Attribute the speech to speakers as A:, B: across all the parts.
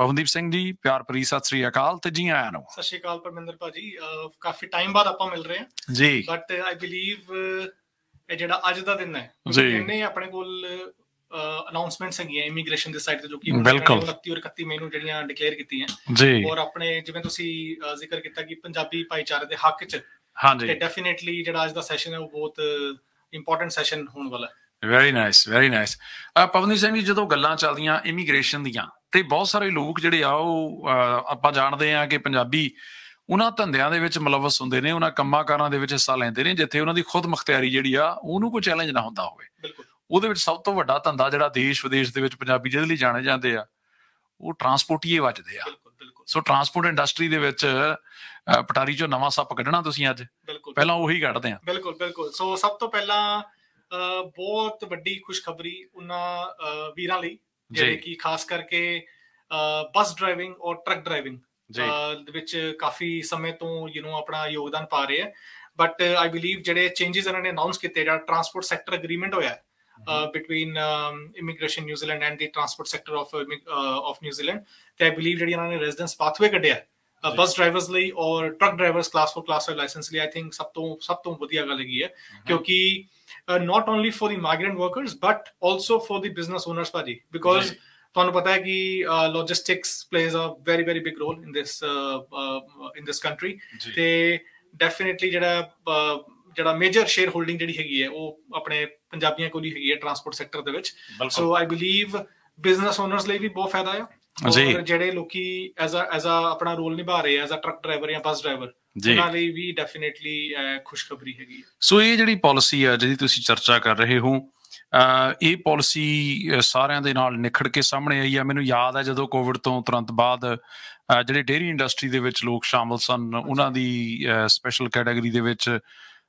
A: ਪਵਨਦੀਪ ਸਿੰਘ ਜੀ, ਪਿਆਰ ਭਰੀ ਸਤਿ ਸ੍ਰੀ ਅਕਾਲ ਤੇ ਜੀ ਆਇਆਂ ਨੂੰ।
B: ਸਤਿ ਸ਼੍ਰੀ ਅਕਾਲ ਪਰਮਿੰਦਰ ਭਾਜੀ, ਕਾਫੀ ਟਾਈਮ ਬਾਅਦ ਆਪਾਂ ਮਿਲ ਰਹੇ ਹਾਂ
A: ਜੀ।
B: ਬਟ ਆਈ ਬਿਲੀਵ ਇਹ ਜਿਹੜਾ ਅੱਜ ਦਾ ਦਿਨ ਹੈ ਇਹਨੇ ਆਪਣੇ ਕੋਲ ਅਨਾਉਂਸਮੈਂਟਸ ਹੈਗੀਆਂ ਇਮੀਗ੍ਰੇਸ਼ਨ ਦੇ ਸਾਈਡ ਤੇ ਜੋ ਕਿ 29 ਔਰ 31 ਮਈ ਨੂੰ ਜਿਹੜੀਆਂ ਡਿਕਲੇਅਰ ਕੀਤੀਆਂ
A: ਜੀ।
B: ਔਰ ਆਪਣੇ ਜਿਵੇਂ ਤੁਸੀਂ ਜ਼ਿਕਰ ਕੀਤਾ ਕਿ ਪੰਜਾਬੀ ਭਾਈਚਾਰੇ ਦੇ ਹੱਕ 'ਚ ਤੇ ਡੈਫੀਨੇਟਲੀ ਜਿਹੜਾ ਅੱਜ ਦਾ ਸੈਸ਼ਨ ਹੈ ਉਹ ਬਹੁਤ ਇੰਪੋਰਟੈਂਟ ਸੈਸ਼ਨ ਹੋਣ ਵਾਲਾ ਹੈ।
A: Very nice, very nice. Pavandeep Singh ji, ਜਦੋਂ ਗੱਲਾਂ ਚੱਲਦੀਆਂ ਇਮੀਗ੍ਰੇਸ਼ਨ ਦੀਆਂ ਤੇ ਬਹੁਤ ਸਾਰੇ ਲੋਕ ਜਿਹੜੇ ਆ ਉਹ ਆਪਾਂ ਜਾਣਦੇ ਆ ਕਿ ਪੰਜਾਬੀ ਉਹਨਾਂ ਧੰਦਿਆਂ ਦੇ ਵਿੱਚ ਮੁਲਵਸ ਹੁੰਦੇ ਨੇ, ਉਹਨਾਂ ਕੰਮਾਂ ਕਾਰਾਂ ਦੇ ਵਿੱਚ ਹਿੱਸਾ ਲੈਂਦੇ ਨੇ ਜਿੱਥੇ ਉਹਨਾਂ ਦੀ ਖੁਦ ਮੁਖਤਿਆਰੀ ਜਿਹੜੀ ਆ ਉਹਨੂੰ ਕੋਈ ਚੈਲੰਜ ਨਾ ਹੁੰਦਾ ਹੋਵੇ। ਉਹਦੇ ਵਿੱਚ ਸਭ ਤੋਂ ਵੱਡਾ ਧੰਦਾ ਜਿਹੜਾ ਦੇਸ਼ ਵਿਦੇਸ਼ ਦੇ ਵਿੱਚ ਪੰਜਾਬੀ ਜਿਹਦੇ ਲਈ ਜਾਣੇ ਜਾਂਦੇ ਆ ਉਹ ਟਰਾਂਸਪੋਰਟੀਏ ਵੱਜਦੇ ਆ। ਸੋ ਟਰਾਂਸਪੋਰਟ ਇੰਡਸਟਰੀ ਦੇ ਵਿੱਚ ਪਟਾਰੀ ਚੋਂ ਨਵਾਂ ਸੱਪ ਕੱਢਣਾ ਤੁਸੀਂ ਅੱਜ ਪਹਿਲਾਂ ਉਹੀ ਕੱਢਦੇ ਆ।
B: ਬਿਲਕੁਲ ਬਿਲਕੁਲ। ਸੋ ਸਭ ਤੋਂ ਪਹਿਲਾਂ ਬਹੁਤ ਵੱਡੀ ਖੁਸ਼ਖਬਰੀ ਉਹਨਾਂ ਵੀਰਾਂ ਲਈ ਜਿਹੜੇ ਕਿ ਖਾਸ ਕਰਕੇ ਬੱਸ ਡਰਾਈਵਿੰਗ ਔਰ ਟਰੱਕ ਡਰਾਈਵਿੰਗ ਦੇ ਵਿੱਚ ਕਾਫੀ ਸਮੇਂ ਤੋਂ ਆਪਣਾ ਯੋਗਦਾਨ ਪਾ ਰਹੇ ਹੈ। ਬਟ ਆਈ ਬਿਲੀਵ ਜਿਹੜੇ ਚੇਂਜਸ ਇਹਨਾਂ ਨੇ ਅਨਾਉਂਸ ਕੀਤੇ, ਜਿਹੜਾ ਟਰਾਂਸਪੋਰਟ ਸੈਕਟਰ ਅਗਰੀਮੈਂਟ ਹੋਇਆ between immigration New Zealand and the transport sector of New Zealand, ਤੇ I believe ਜਿਹੜੀ ਇਹਨਾਂ ਨੇ residence pathway ਕੱਢਿਆ ਬੱਸ ਡਰਾਈਵਰਸ ਲਈ ਔਰ truck drivers class 4 class 5 licence ਲਈ, ਆਈ ਥਿੰਕ ਸਭ ਤੋਂ ਵਧੀਆ ਗੱਲ ਹੈਗੀ ਹੈ ਕਿਉਂਕਿ not only for the migrant workers but also for the business owners ਭਾਜੀ, because ਤੁਹਾਨੂੰ ਪਤਾ ਹੈ ਕਿ logistics plays a very very big role in this country ਤੇ ਡੈਫੀਨੇਟਲੀ ਜਿਹੜਾ ਮੇਜਰ ਸ਼ੇਅਰ ਹੋਲਡਿੰਗ ਜਿਹੜੀ ਹੈਗੀ ਹੈ ਉਹ ਆਪਣੇ ਪੰਜਾਬੀਆਂ ਕੋਲ ਹੀ ਹੈਗੀ ਹੈ ਟਰਾਂਸਪੋਰਟ ਸੈਕਟਰ ਦੇ ਵਿੱਚ। ਸੋ ਆਈ ਬਿਲੀਵ ਬਿਜ਼ਨਸ ਓਨਰਸ ਲਈ ਵੀ ਬਹੁਤ ਫਾਇਦਾ ਆ ਔਰ ਜਿਹੜੇ ਲੋਕੀ ਐਜ਼ ਅ ਆਪਣਾ ਰੋਲ ਨਿਭਾ ਰਹੇ ਐਜ਼ ਅ ਟਰੱਕ ਡਰਾਈਵਰ ਜਾਂ ਬੱਸ ਡਰਾਈਵਰ ਉਹਨਾਂ ਲਈ ਵੀ ਡੈਫੀਨੇਟਲੀ ਖੁਸ਼ਖਬਰੀ ਹੈਗੀ।
A: ਸੋ ਇਹ ਜਿਹੜੀ ਪਾਲਿਸੀ ਆ ਜਿਹਦੀ ਤੁਸੀਂ ਚਰਚਾ ਕਰ ਰਹੇ ਹੋ, ਇਹ ਪਾਲਿਸੀ ਸਾਰਿਆਂ ਦੇ ਨਾਲ ਨਿਖੜ ਕੇ ਸਾਹਮਣੇ ਆਈ ਆ। ਮੈਨੂੰ ਯਾਦ ਹੈ ਜਦੋਂ ਕੋਵਿਡ ਤੋਂ ਤੁਰੰਤ ਬਾਅਦ ਜਿਹੜੇ ਡੇਅਰੀ ਇੰਡਸਟਰੀ ਦੇ ਵਿੱਚ ਲੋਕ ਸ਼ਾਮਲ ਸਨ, ਉਹਨਾਂ ਦੀ ਸਪੈਸ਼ਲ ਕੈਟਾਗਰੀ ਦੇ ਵਿੱਚ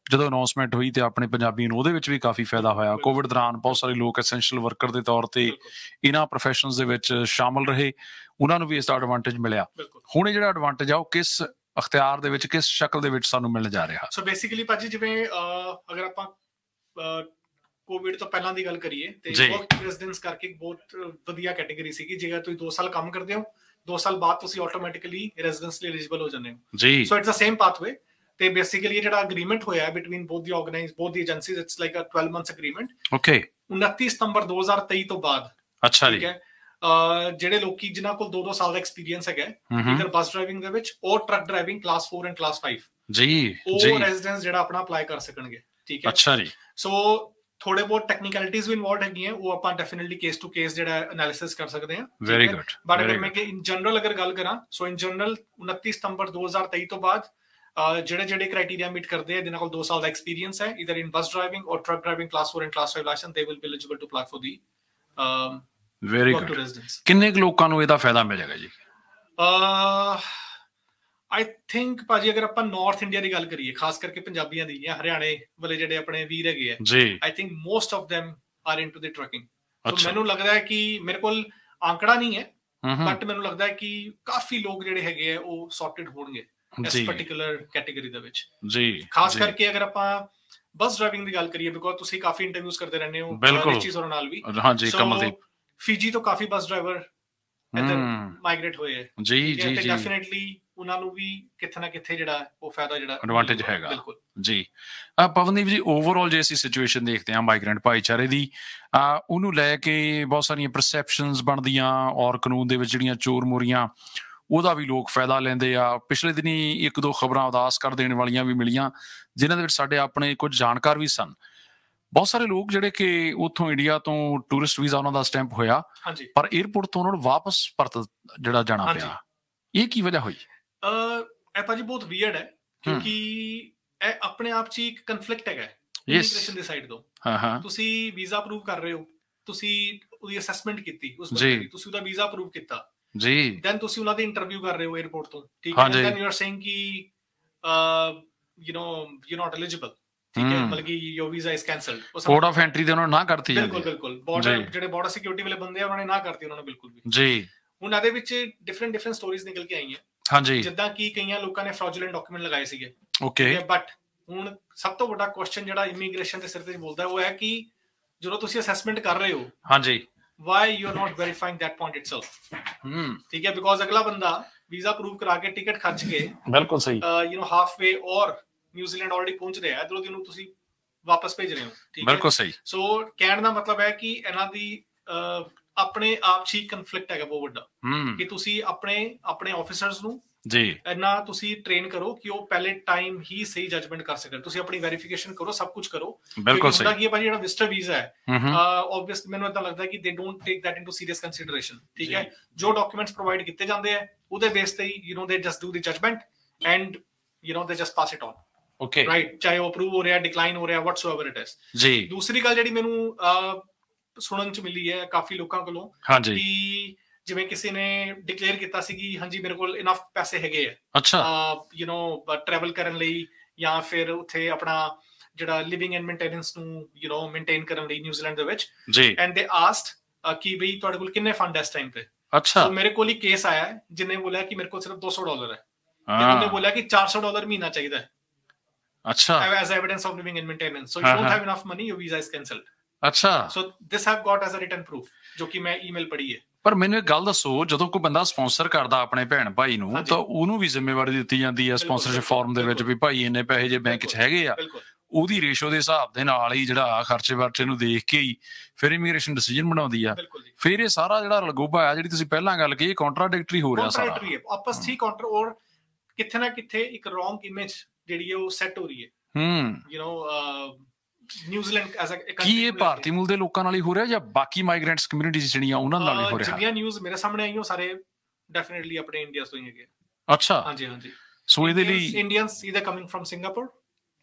A: ਜਦੋਂ ਅਨਾਉਂਸਮੈਂਟ ਹੋਈ ਤੇ ਆਪਣੇ ਪੰਜਾਬੀ ਨੂੰ ਉਹਦੇ ਵਿੱਚ ਵੀ ਕਾਫੀ ਫਾਇਦਾ ਹੋਇਆ। ਕੋਵਿਡ ਦੌਰਾਨ ਬਹੁਤ ਸਾਰੇ ਲੋਕ ਐਸੈਂਸ਼ੀਅਲ ਵਰਕਰ ਦੇ ਤੌਰ ਤੇ ਇਹਨਾਂ ਪ੍ਰੋਫੈਸ਼ਨਸ ਦੇ ਵਿੱਚ ਸ਼ਾਮਲ ਰਹੇ, ਉਹਨਾਂ ਨੂੰ ਵੀ ਇਸ ਦਾ ਐਡਵਾਂਟੇਜ ਮਿਲਿਆ। ਹੁਣ ਇਹ ਜਿਹੜਾ ਐਡਵਾਂਟੇਜ ਆ ਉਹ ਕਿਸ ਅਖਤਿਆਰ ਦੇ ਵਿੱਚ, ਕਿਸ ਸ਼ਕਲ ਦੇ ਵਿੱਚ ਸਾਨੂੰ ਮਿਲਣ ਜਾ ਰਿਹਾ?
B: ਸੋ ਬੇਸਿਕਲੀ ਭਾਜੀ ਜਿਵੇਂ ਅਗਰ ਆਪਾਂ ਕੋਵਿਡ ਤੋਂ ਪਹਿਲਾਂ ਦੀ ਗੱਲ ਕਰੀਏ ਤੇ ਵਰਕ ਰੈਜ਼ੀਡੈਂਸ ਕਰਕੇ ਬਹੁਤ ਵਧੀਆ ਕੈਟਾਗਰੀ ਸੀਗੀ। ਜੇਕਰ ਤੁਸੀਂ 2 ਸਾਲ ਕੰਮ ਕਰਦੇ ਹੋ 2 ਸਾਲ ਬਾਅਦ ਤੁਸੀਂ ਆਟੋਮੈਟਿਕਲੀ ਰੈਜ਼ੀਡੈਂਸ ਲਈ ਐਲੀਜੀਬਲ ਹੋ ਜਾਂਦੇ ਹੋ ਜੀ। So it's the same pathway ਤੇ ਬੇਸਿਕਲੀ ਜਿਹੜਾ ਅਗਰੀਮੈਂਟ ਹੋਇਆ ਹੈ between both the agencies, it's like a 12 months agreement. Okay. 29 ਸਤੰਬਰ 2023 ਤੋਂ ਬਾਅਦ ਅੱਛਾ ਠੀਕ ਹੈ ਜਿਹੜੇ ਲੋਕੀ ਜਿਨ੍ਹਾਂ ਕੋਲ 2-2 ਸਾਲ ਦਾ ਐਕਸਪੀਰੀਅੰਸ ਹੈਗਾ ਇਧਰ ਬੱਸ ਡਰਾਈਵਿੰਗ ਦੇ ਵਿੱਚ ਔਰ truck driving class 4 and class 5 ਜੀ, ਉਹ ਰੈਜ਼ੀਡੈਂਸ ਜਿਹੜਾ ਆਪਣਾ ਅਪਲਾਈ ਕਰ ਸਕਣਗੇ। ਠੀਕ ਹੈ ਅੱਛਾ ਜੀ। ਸੋ ਥੋੜੇ ਬਹੁਤ ਟੈਕਨੀਕੈਲਿਟੀਜ਼ ਵੀ ਇਨਵੋਲਵਡ ਹੈਗੀਆਂ, ਉਹ ਆਪਾਂ ਡੈਫੀਨਿਟਲੀ ਕੇਸ ਟੂ ਕੇਸ ਜਿਹੜਾ ਐਨਾਲਿਸਿਸ ਕਰ ਸਕਦੇ ਹਾਂ। Very good. ਬਟ ਅਗਰ ਮੈਂ ਇਨ ਜਨਰਲ ਅਗਰ ਗੱਲ ਕਰਾਂ, ਸੋ ਇਨ ਜਨਰਲ 29 ਸਤੰਬਰ 2023 ਤੋਂ ਬਾਅਦ ਜਿਹੜੇ ਕ੍ਰਾਈਟੇਰੀਆ ਮੀਟ ਕਰਦੇ ਆ, ਜਿਨ੍ਹਾਂ ਕੋਲ 2 ਸਾਲ ਦਾ ਐਕਸਪੀਰੀਅੰਸ ਹੈ ਇਧਰ ਇਨ ਬੱਸ ਡਰਾਈਵਿੰਗ ਔਰ truck driving class 4 and class 5 licence, they will be eligible to apply for the
A: very good. ਕਿੰਨੇ ਕੁ ਲੋਕਾਂ ਨੂੰ ਇਹਦਾ ਫਾਇਦਾ ਮਿਲੇਗਾ ਜੀ?
B: ਆਈ ਥਿੰਕ ਭਾਜੀ ਅਗਰ ਆਪਾਂ ਨਾਰਥ ਇੰਡੀਆ ਦੀ ਗੱਲ ਕਰੀਏ, ਖਾਸ ਕਰਕੇ ਪੰਜਾਬੀਆਂ ਦੀ ਜਾਂ ਹਰਿਆਣੇ ਵਾਲੇ ਜਿਹੜੇ ਆਪਣੇ ਵੀਰ ਹੈਗੇ ਆ, I think most of them are into the trucking. So ਮੈਨੂੰ ਲੱਗਦਾ ਹੈ ਕਿ ਮੇਰੇ ਕੋਲ ਆંકੜਾ ਨਹੀਂ ਹੈ ਬਟ ਮੈਨੂੰ ਲੱਗਦਾ ਹੈ ਕਿ ਕਾਫੀ ਲੋਕ ਜਿਹੜੇ ਹੈਗੇ ਆ ਉਹ ਸੌਰਟਡ ਹੋਣਗੇ ਇਸ ਪਾਰਟਿਕੂਲਰ ਕੈਟਾਗਰੀ ਦੇ ਵਿੱਚ ਜੀ। ਖਾਸ ਕਰਕੇ ਅਗਰ ਆਪਾਂ ਬੱਸ ਡਰਾਈਵਿੰਗ ਦੀ ਗੱਲ ਕਰੀਏ, ਬਿਕੋਜ਼ ਤੁਸੀਂ ਕਾਫੀ ਇੰਟਰਵਿਊਜ਼ ਕਰਦੇ ਰਹਿੰਦੇ ਹੋ ਰਿਚੀ ਸਰ ਨਾਲ ਵੀ। ਹਾਂਜੀ ਕਮਲਦੀਪ। ਫਿਜੀ ਤੋਂ ਕਾਫੀ ਬੱਸ ਡਰਾਈਵਰ ਇੱਧਰ ਮਾਈਗ੍ਰੇਟ ਹੋਏ ਹੈ ਜੀ ਜੀ ਜੀ। ਡੈਫੀਨਿਟਲੀ ਉਹਨਾਂ ਨੂੰ ਵੀ ਕਿੱਥੇ ਨਾ ਕਿੱਥੇ ਜਿਹੜਾ ਉਹ ਫਾਇਦਾ ਜਿਹੜਾ ਐਡਵਾਂਟੇਜ ਹੈਗਾ। ਬਿਲਕੁਲ ਜੀ।
A: ਪਵਨਦੀਪ ਜੀ, ਓਵਰਆਲ ਜੇ ਅਸੀਂ ਸਿਚੁਏਸ਼ਨ ਦੇਖਦੇ ਹਾਂ ਮਾਈਗ੍ਰੈਂਟ ਭਾਈਚਾਰੇ ਦੀ, ਉਹਨੂੰ ਲੈ ਕੇ ਬਹੁਤ ਸਾਰੀਆਂ ਪਰਸੈਪਸ਼ਨਸ ਬਣਦੀਆਂ ਔਰ ਕਾਨੂੰਨ ਦੇ ਵਿੱਚ ਜਿਹੜੀਆਂ ਚੋਰ ਮੋਰੀਆਂ ਉਹਦਾ ਵੀ ਲੋਕ ਫਾਇਦਾ ਲੈਂਦੇ ਆ। ਪਿਛਲੇ ਦਿਨੀ 1-2 ਖਬਰਾਂ ਉਦਾਸ ਕਰ ਦੇਣ ਵਾਲੀਆਂ ਵੀ ਮਿਲੀਆਂ ਜਿਨ੍ਹਾਂ ਦੇ ਵਿੱਚ ਸਾਡੇ ਆਪਣੇ ਕੁਝ ਜਾਣਕਾਰ ਵੀ ਸਨ। ਬਹੁਤ ਸਾਰੇ ਲੋਕ ਜਿਹੜੇ ਕਿ ਉੱਥੋਂ ਇੰਡੀਆ ਤੋਂ ਟੂਰਿਸਟ ਵੀਜ਼ਾ ਉਹਨਾਂ ਦਾ ਸਟੈਂਪ ਹੋਇਆ ਪਰ ਏਅਰਪੋਰਟ ਤੋਂ ਉਹਨਾਂ ਨੂੰ ਵਾਪਸ ਪਰਤ ਜਿਹੜਾ ਜਾਣਾ ਪਿਆ। ਇਹ ਕੀ ਵਜ੍ਹਾ ਹੋਈ?
B: ਇਹ ਭਾਜੀ ਬਹੁਤ ਵੀਅਰਡ ਹੈ ਕਿਉਂਕਿ ਇਹ ਆਪਣੇ ਆਪ 'ਚ ਇੱਕ ਕਨਫਲਿਕਟ ਹੈਗਾ ਇਮੀਗ੍ਰੇਸ਼ਨ ਦੀ ਸਾਈਡ ਤੋਂ। ਤੁਸੀਂ ਵੀਜ਼ਾ ਅਪਰੂਵ ਕਰ ਰਹੇ ਹੋ, ਤੁਸੀਂ ਉਹਦੀ ਅਸੈਸਮੈਂਟ ਕੀਤੀ, ਉਸ ਬੰਦੇ ਦੀ ਤੁਸੀਂ ਉਹਦਾ ਵੀਜ਼ਾ ਅਪਰੂਵ ਕੀਤਾ ਜੀ, ਦੈਨ ਤੁਸੀਂ ਉਹਨਾਂ ਦੀ ਇੰਟਰਵਿਊ ਕਰ ਰਹੇ ਹੋ ਏਅਰਪੋਰਟ ਤੋਂ, ਠੀਕ ਹੈ, ਦੈਨ ਯੂ ਆਰ ਸੇਇੰਗ ਕਿ ਯੂ ਨਾਟ ਐਲੀਜੀਬਲ, ਠੀਕ ਹੈ, ਮਤਲਬ ਕਿ your visa is cancelled. Port of entry ਤੇ ਉਹਨਾਂ ਨੂੰ ਨਾ ਕਰਤੀ ਜਾਂਦੀ। ਬਿਲਕੁਲ ਬਾਰਡਰ ਜਿਹੜੇ ਬਾਰਡਰ ਸਿਕਿਉਰਿਟੀ ਵਾਲੇ ਬੰਦੇ ਆ ਉਹਨਾਂ ਨੇ ਨਾ ਕਰਤੀ ਉਹਨਾਂ ਨੂੰ ਬਿਲਕੁਲ ਵੀ ਜੀ। ਹੁਣ ਇਹਦੇ ਵਿੱਚ ਡਿਫਰੈਂਟ ਸਟੋਰੀਜ਼ ਨਿਕਲ ਕੇ ਆਈਆਂ ਹਾਂਜੀ, ਜਿੱਦਾਂ ਕਿ ਕਈਆਂ ਲੋਕਾਂ ਨੇ ਫਰਾਡੂਲੈਂਟ ਡਾਕੂਮੈਂਟ ਲਗਾਏ ਸੀਗੇ। ਓਕੇ। ਬਟ ਹੁਣ ਸਭ ਤੋਂ ਵੱਡਾ ਕੁਐਸਚਨ ਜਿਹੜਾ ਇਮੀਗ੍ਰੇਸ਼ਨ ਦੇ ਸਿਰ ਤੇ ਬੋਲਦਾ ਉਹ ਹੈ ਕਿ ਜਦੋਂ ਤੁਸੀਂ ਅਸੈਸਮੈਂਟ ਕਰ ਰਹੇ ਹੋ ਹਾਂਜੀ, why you're not verifying that point itself? ठीक है, because अगला बंदा वीजा प्रूव करा के टिकट खर्च के
A: बिल्कुल सही
B: halfway और न्यूजीलैंड ऑलरेडी पहुंच ਰਿਹਾ ਹੈ, ਇਧਰੋਂ ਦੀ ਨੂੰ ਤੁਸੀਂ ਵਾਪਸ ਭੇਜ ਰਹੇ ਹੋ, ਠੀਕ ਹੈ,
A: ਬਿਲਕੁਲ ਸਹੀ।
B: ਸੋ ਕਹਿਣ ਦਾ ਮਤਲਬ ਹੈ ਕਿ ਇਹਨਾਂ ਦੀ ਆਪਣੇ ਆਪ 'ਚ ਹੀ ਕਨਫਲਿਕਟ ਹੈਗਾ ਬਹੁਤ ਵੱਡਾ, ਕਿ ਤੁਸੀਂ ਆਪਣੇ ਆਫੀਸਰਸ ਨੂੰ ਜੀ ਇੰਨਾ ਤੁਸੀਂ ਟ੍ਰੇਨ ਕਰੋ ਕਿ ਉਹ ਪਹਿਲੇ ਟਾਈਮ ਹੀ ਸਹੀ ਜਜਮੈਂਟ ਕਰ ਸਕਣ, ਤੁਸੀਂ ਆਪਣੀ ਵੈਰੀਫਿਕੇਸ਼ਨ ਕਰੋ, ਸਭ ਕੁਝ ਕਰੋ।
A: ਬਿਲਕੁਲ ਸਹੀ।
B: ਹੁੰਦਾ ਕੀ ਹੈ ਭਾਜੀ, ਜਿਹੜਾ ਵਿਜ਼ਟਰ ਵੀਜ਼ਾ ਹੈ ਆਬਵੀਅਸਲੀ ਮੈਨੂੰ ਇਦਾਂ ਲੱਗਦਾ ਕਿ they don't take that into serious consideration, ਠੀਕ ਹੈ, ਜੋ ਡਾਕੂਮੈਂਟਸ ਪ੍ਰੋਵਾਈਡ ਕੀਤੇ ਜਾਂਦੇ ਆ ਉਹਦੇ ਬੇਸ ਤੇ ਹੀ they just do the judgement and they just pass it on, okay right, ਚਾਹੇ ਉਹ ਅਪਰੂਵ ਹੋ ਰਿਹਾ, ਡਿਕਲਾਈਨ ਹੋ ਰਿਹਾ, ਵਾਟਸੋਐਵਰ ਇਟ ਇਜ਼ ਜੀ। ਦੂਸਰੀ ਗੱਲ ਜਿਹੜੀ ਮੈਨੂੰ ਸੁਣਨ ਚ ਮਿਲੀ ਹੈ ਕਾਫੀ ਲੋਕਾਂ ਕੋਲੋਂ ਕਿ ਜਿਵੇਂ ਕਿਸੇ ਨੇ ਡਿਕਲੇਅਰ ਕੀਤਾ ਸੀ ਕਿ ਹਾਂਜੀ ਮੇਰੇ ਕੋਲ ਇਨਫ ਪੈਸੇ ਹੈਗੇ ਆ, ਅੱਛਾ ਟਰੈਵਲ ਕਰਨ ਲਈ ਜਾਂ ਫਿਰ ਉੱਥੇ ਆਪਣਾ ਜਿਹੜਾ ਲਿਵਿੰਗ ਐਂਡ ਮੇਨਟੇਨੈਂਸ ਨੂੰ ਮੇਨਟੇਨ ਕਰਨ ਲਈ ਨਿਊਜ਼ੀਲੈਂਡ ਦੇ ਵਿੱਚ ਜੀ, ਐਂਡ ਦੇ ਆਸਕਡ ਕਿ ਬਈ ਤੁਹਾਡੇ ਕੋਲ ਕਿੰਨੇ ਫੰਡ ਇਸ ਟਾਈਮ ਤੇ। ਅੱਛਾ, ਮੇਰੇ ਕੋਲ ਹੀ ਕੇਸ ਆਇਆ ਹੈ ਜਿਹਨੇ ਬੋਲਿਆ ਕਿ ਮੇਰੇ ਕੋਲ ਸਿਰਫ $200 ਹੈ ਤੇ ਉਹਨੇ ਬੋਲਿਆ ਕਿ $400 ਮਹੀਨਾ ਚਾਹੀਦਾ ਹੈ, ਅੱਛਾ, as evidence of living and maintenance, so you don't have enough money, your visa is cancelled, ਅੱਛਾ, so this have got as a written proof ਜੋ ਕਿ ਮੈਂ ਈਮੇਲ ਪੜ੍ਹੀ ਹੈ। ਪਰ ਮੈਨੂੰ ਇੱਕ ਗੱਲ ਦੱਸੋ, ਜਦੋਂ ਕੋਈ ਬੰਦਾ ਸਪਾਂਸਰ ਕਰਦਾ ਆਪਣੇ ਭੈਣ ਭਾਈ ਨੂੰ ਤਾਂ ਉਹਨੂੰ ਵੀ ਜ਼ਿੰਮੇਵਾਰੀ ਦਿੱਤੀ ਜਾਂਦੀ ਹੈ ਸਪਾਂਸਰਸ਼ਿਪ ਫਾਰਮ ਦੇ ਵਿੱਚ ਵੀ ਭਾਈ ਇੰਨੇ ਪੈਸੇ ਜੇ ਬੈਂਕ 'ਚ ਹੈਗੇ ਆ, ਉਹਦੀ ਰੇਸ਼ੋ ਦੇ ਹਿਸਾਬ ਦੇ ਨਾਲ ਹੀ ਜਿਹੜਾ ਖਰਚੇ ਵਰਚੇ ਨੂੰ ਦੇਖ ਕੇ ਹੀ ਫਿਰ ਇਮੀਗ੍ਰੇਸ਼ਨ ਡਿਸੀਜਨ ਬਣਾਉਂਦੀ ਆ। ਫਿਰ ਇਹ ਸਾਰਾ ਜਿਹੜਾ ਰਲਗੋਬਾ ਆ ਜਿਹੜੀ ਤੁਸੀਂ ਪਹਿਲਾਂ ਗੱਲ ਕਹੀ, ਕਾਂਟਰਾਡਿਕਟਰੀ ਹੋ ਰਿਹਾ ਸਾਰਾ, ਆਪਸ 'ਚ ਹੀ ਕਾਂਟਰ, ਔਰ ਕਿੱਥੇ ਨਾ ਕਿੱਥੇ ਇੱਕ ਰੋਂਗ ਇਮੇਜ ਜਿਹੜੀ ਹੈ ਉਹ ਸੈੱਟ ਹੋ ਰਹੀ ਹੈ ਨਿਊਜ਼ੀਲੈਂਡ ਐਜ਼ ਅ ਕੰਟਰੀ। ਕੀ ਇਹ ਭਾਰਤੀ ਮੂਲ ਦੇ ਲੋਕਾਂ ਨਾਲ ਹੀ ਹੋ ਰਿਹਾ ਜਾਂ ਬਾਕੀ ਮਾਈਗ੍ਰੈਂਟਸ ਕਮਿਊਨਿਟੀਜ਼ ਜਿਹੜੀਆਂ ਉਹਨਾਂ ਨਾਲ ਹੀ ਹੋ ਰਿਹਾ? ਜਿਹੜੀਆਂ ਨਿਊਜ਼ ਮੇਰੇ ਸਾਹਮਣੇ ਆਈਆਂ ਸਾਰੇ ਡੈਫੀਨਿਟਲੀ ਆਪਣੇ ਇੰਡੀਆ ਤੋਂ ਹੀ ਹੈਗੇ। ਅੱਛਾ, ਹਾਂਜੀ ਹਾਂਜੀ। ਸੋ ਇਹਦੇ ਲਈ Indians either coming firm Singapore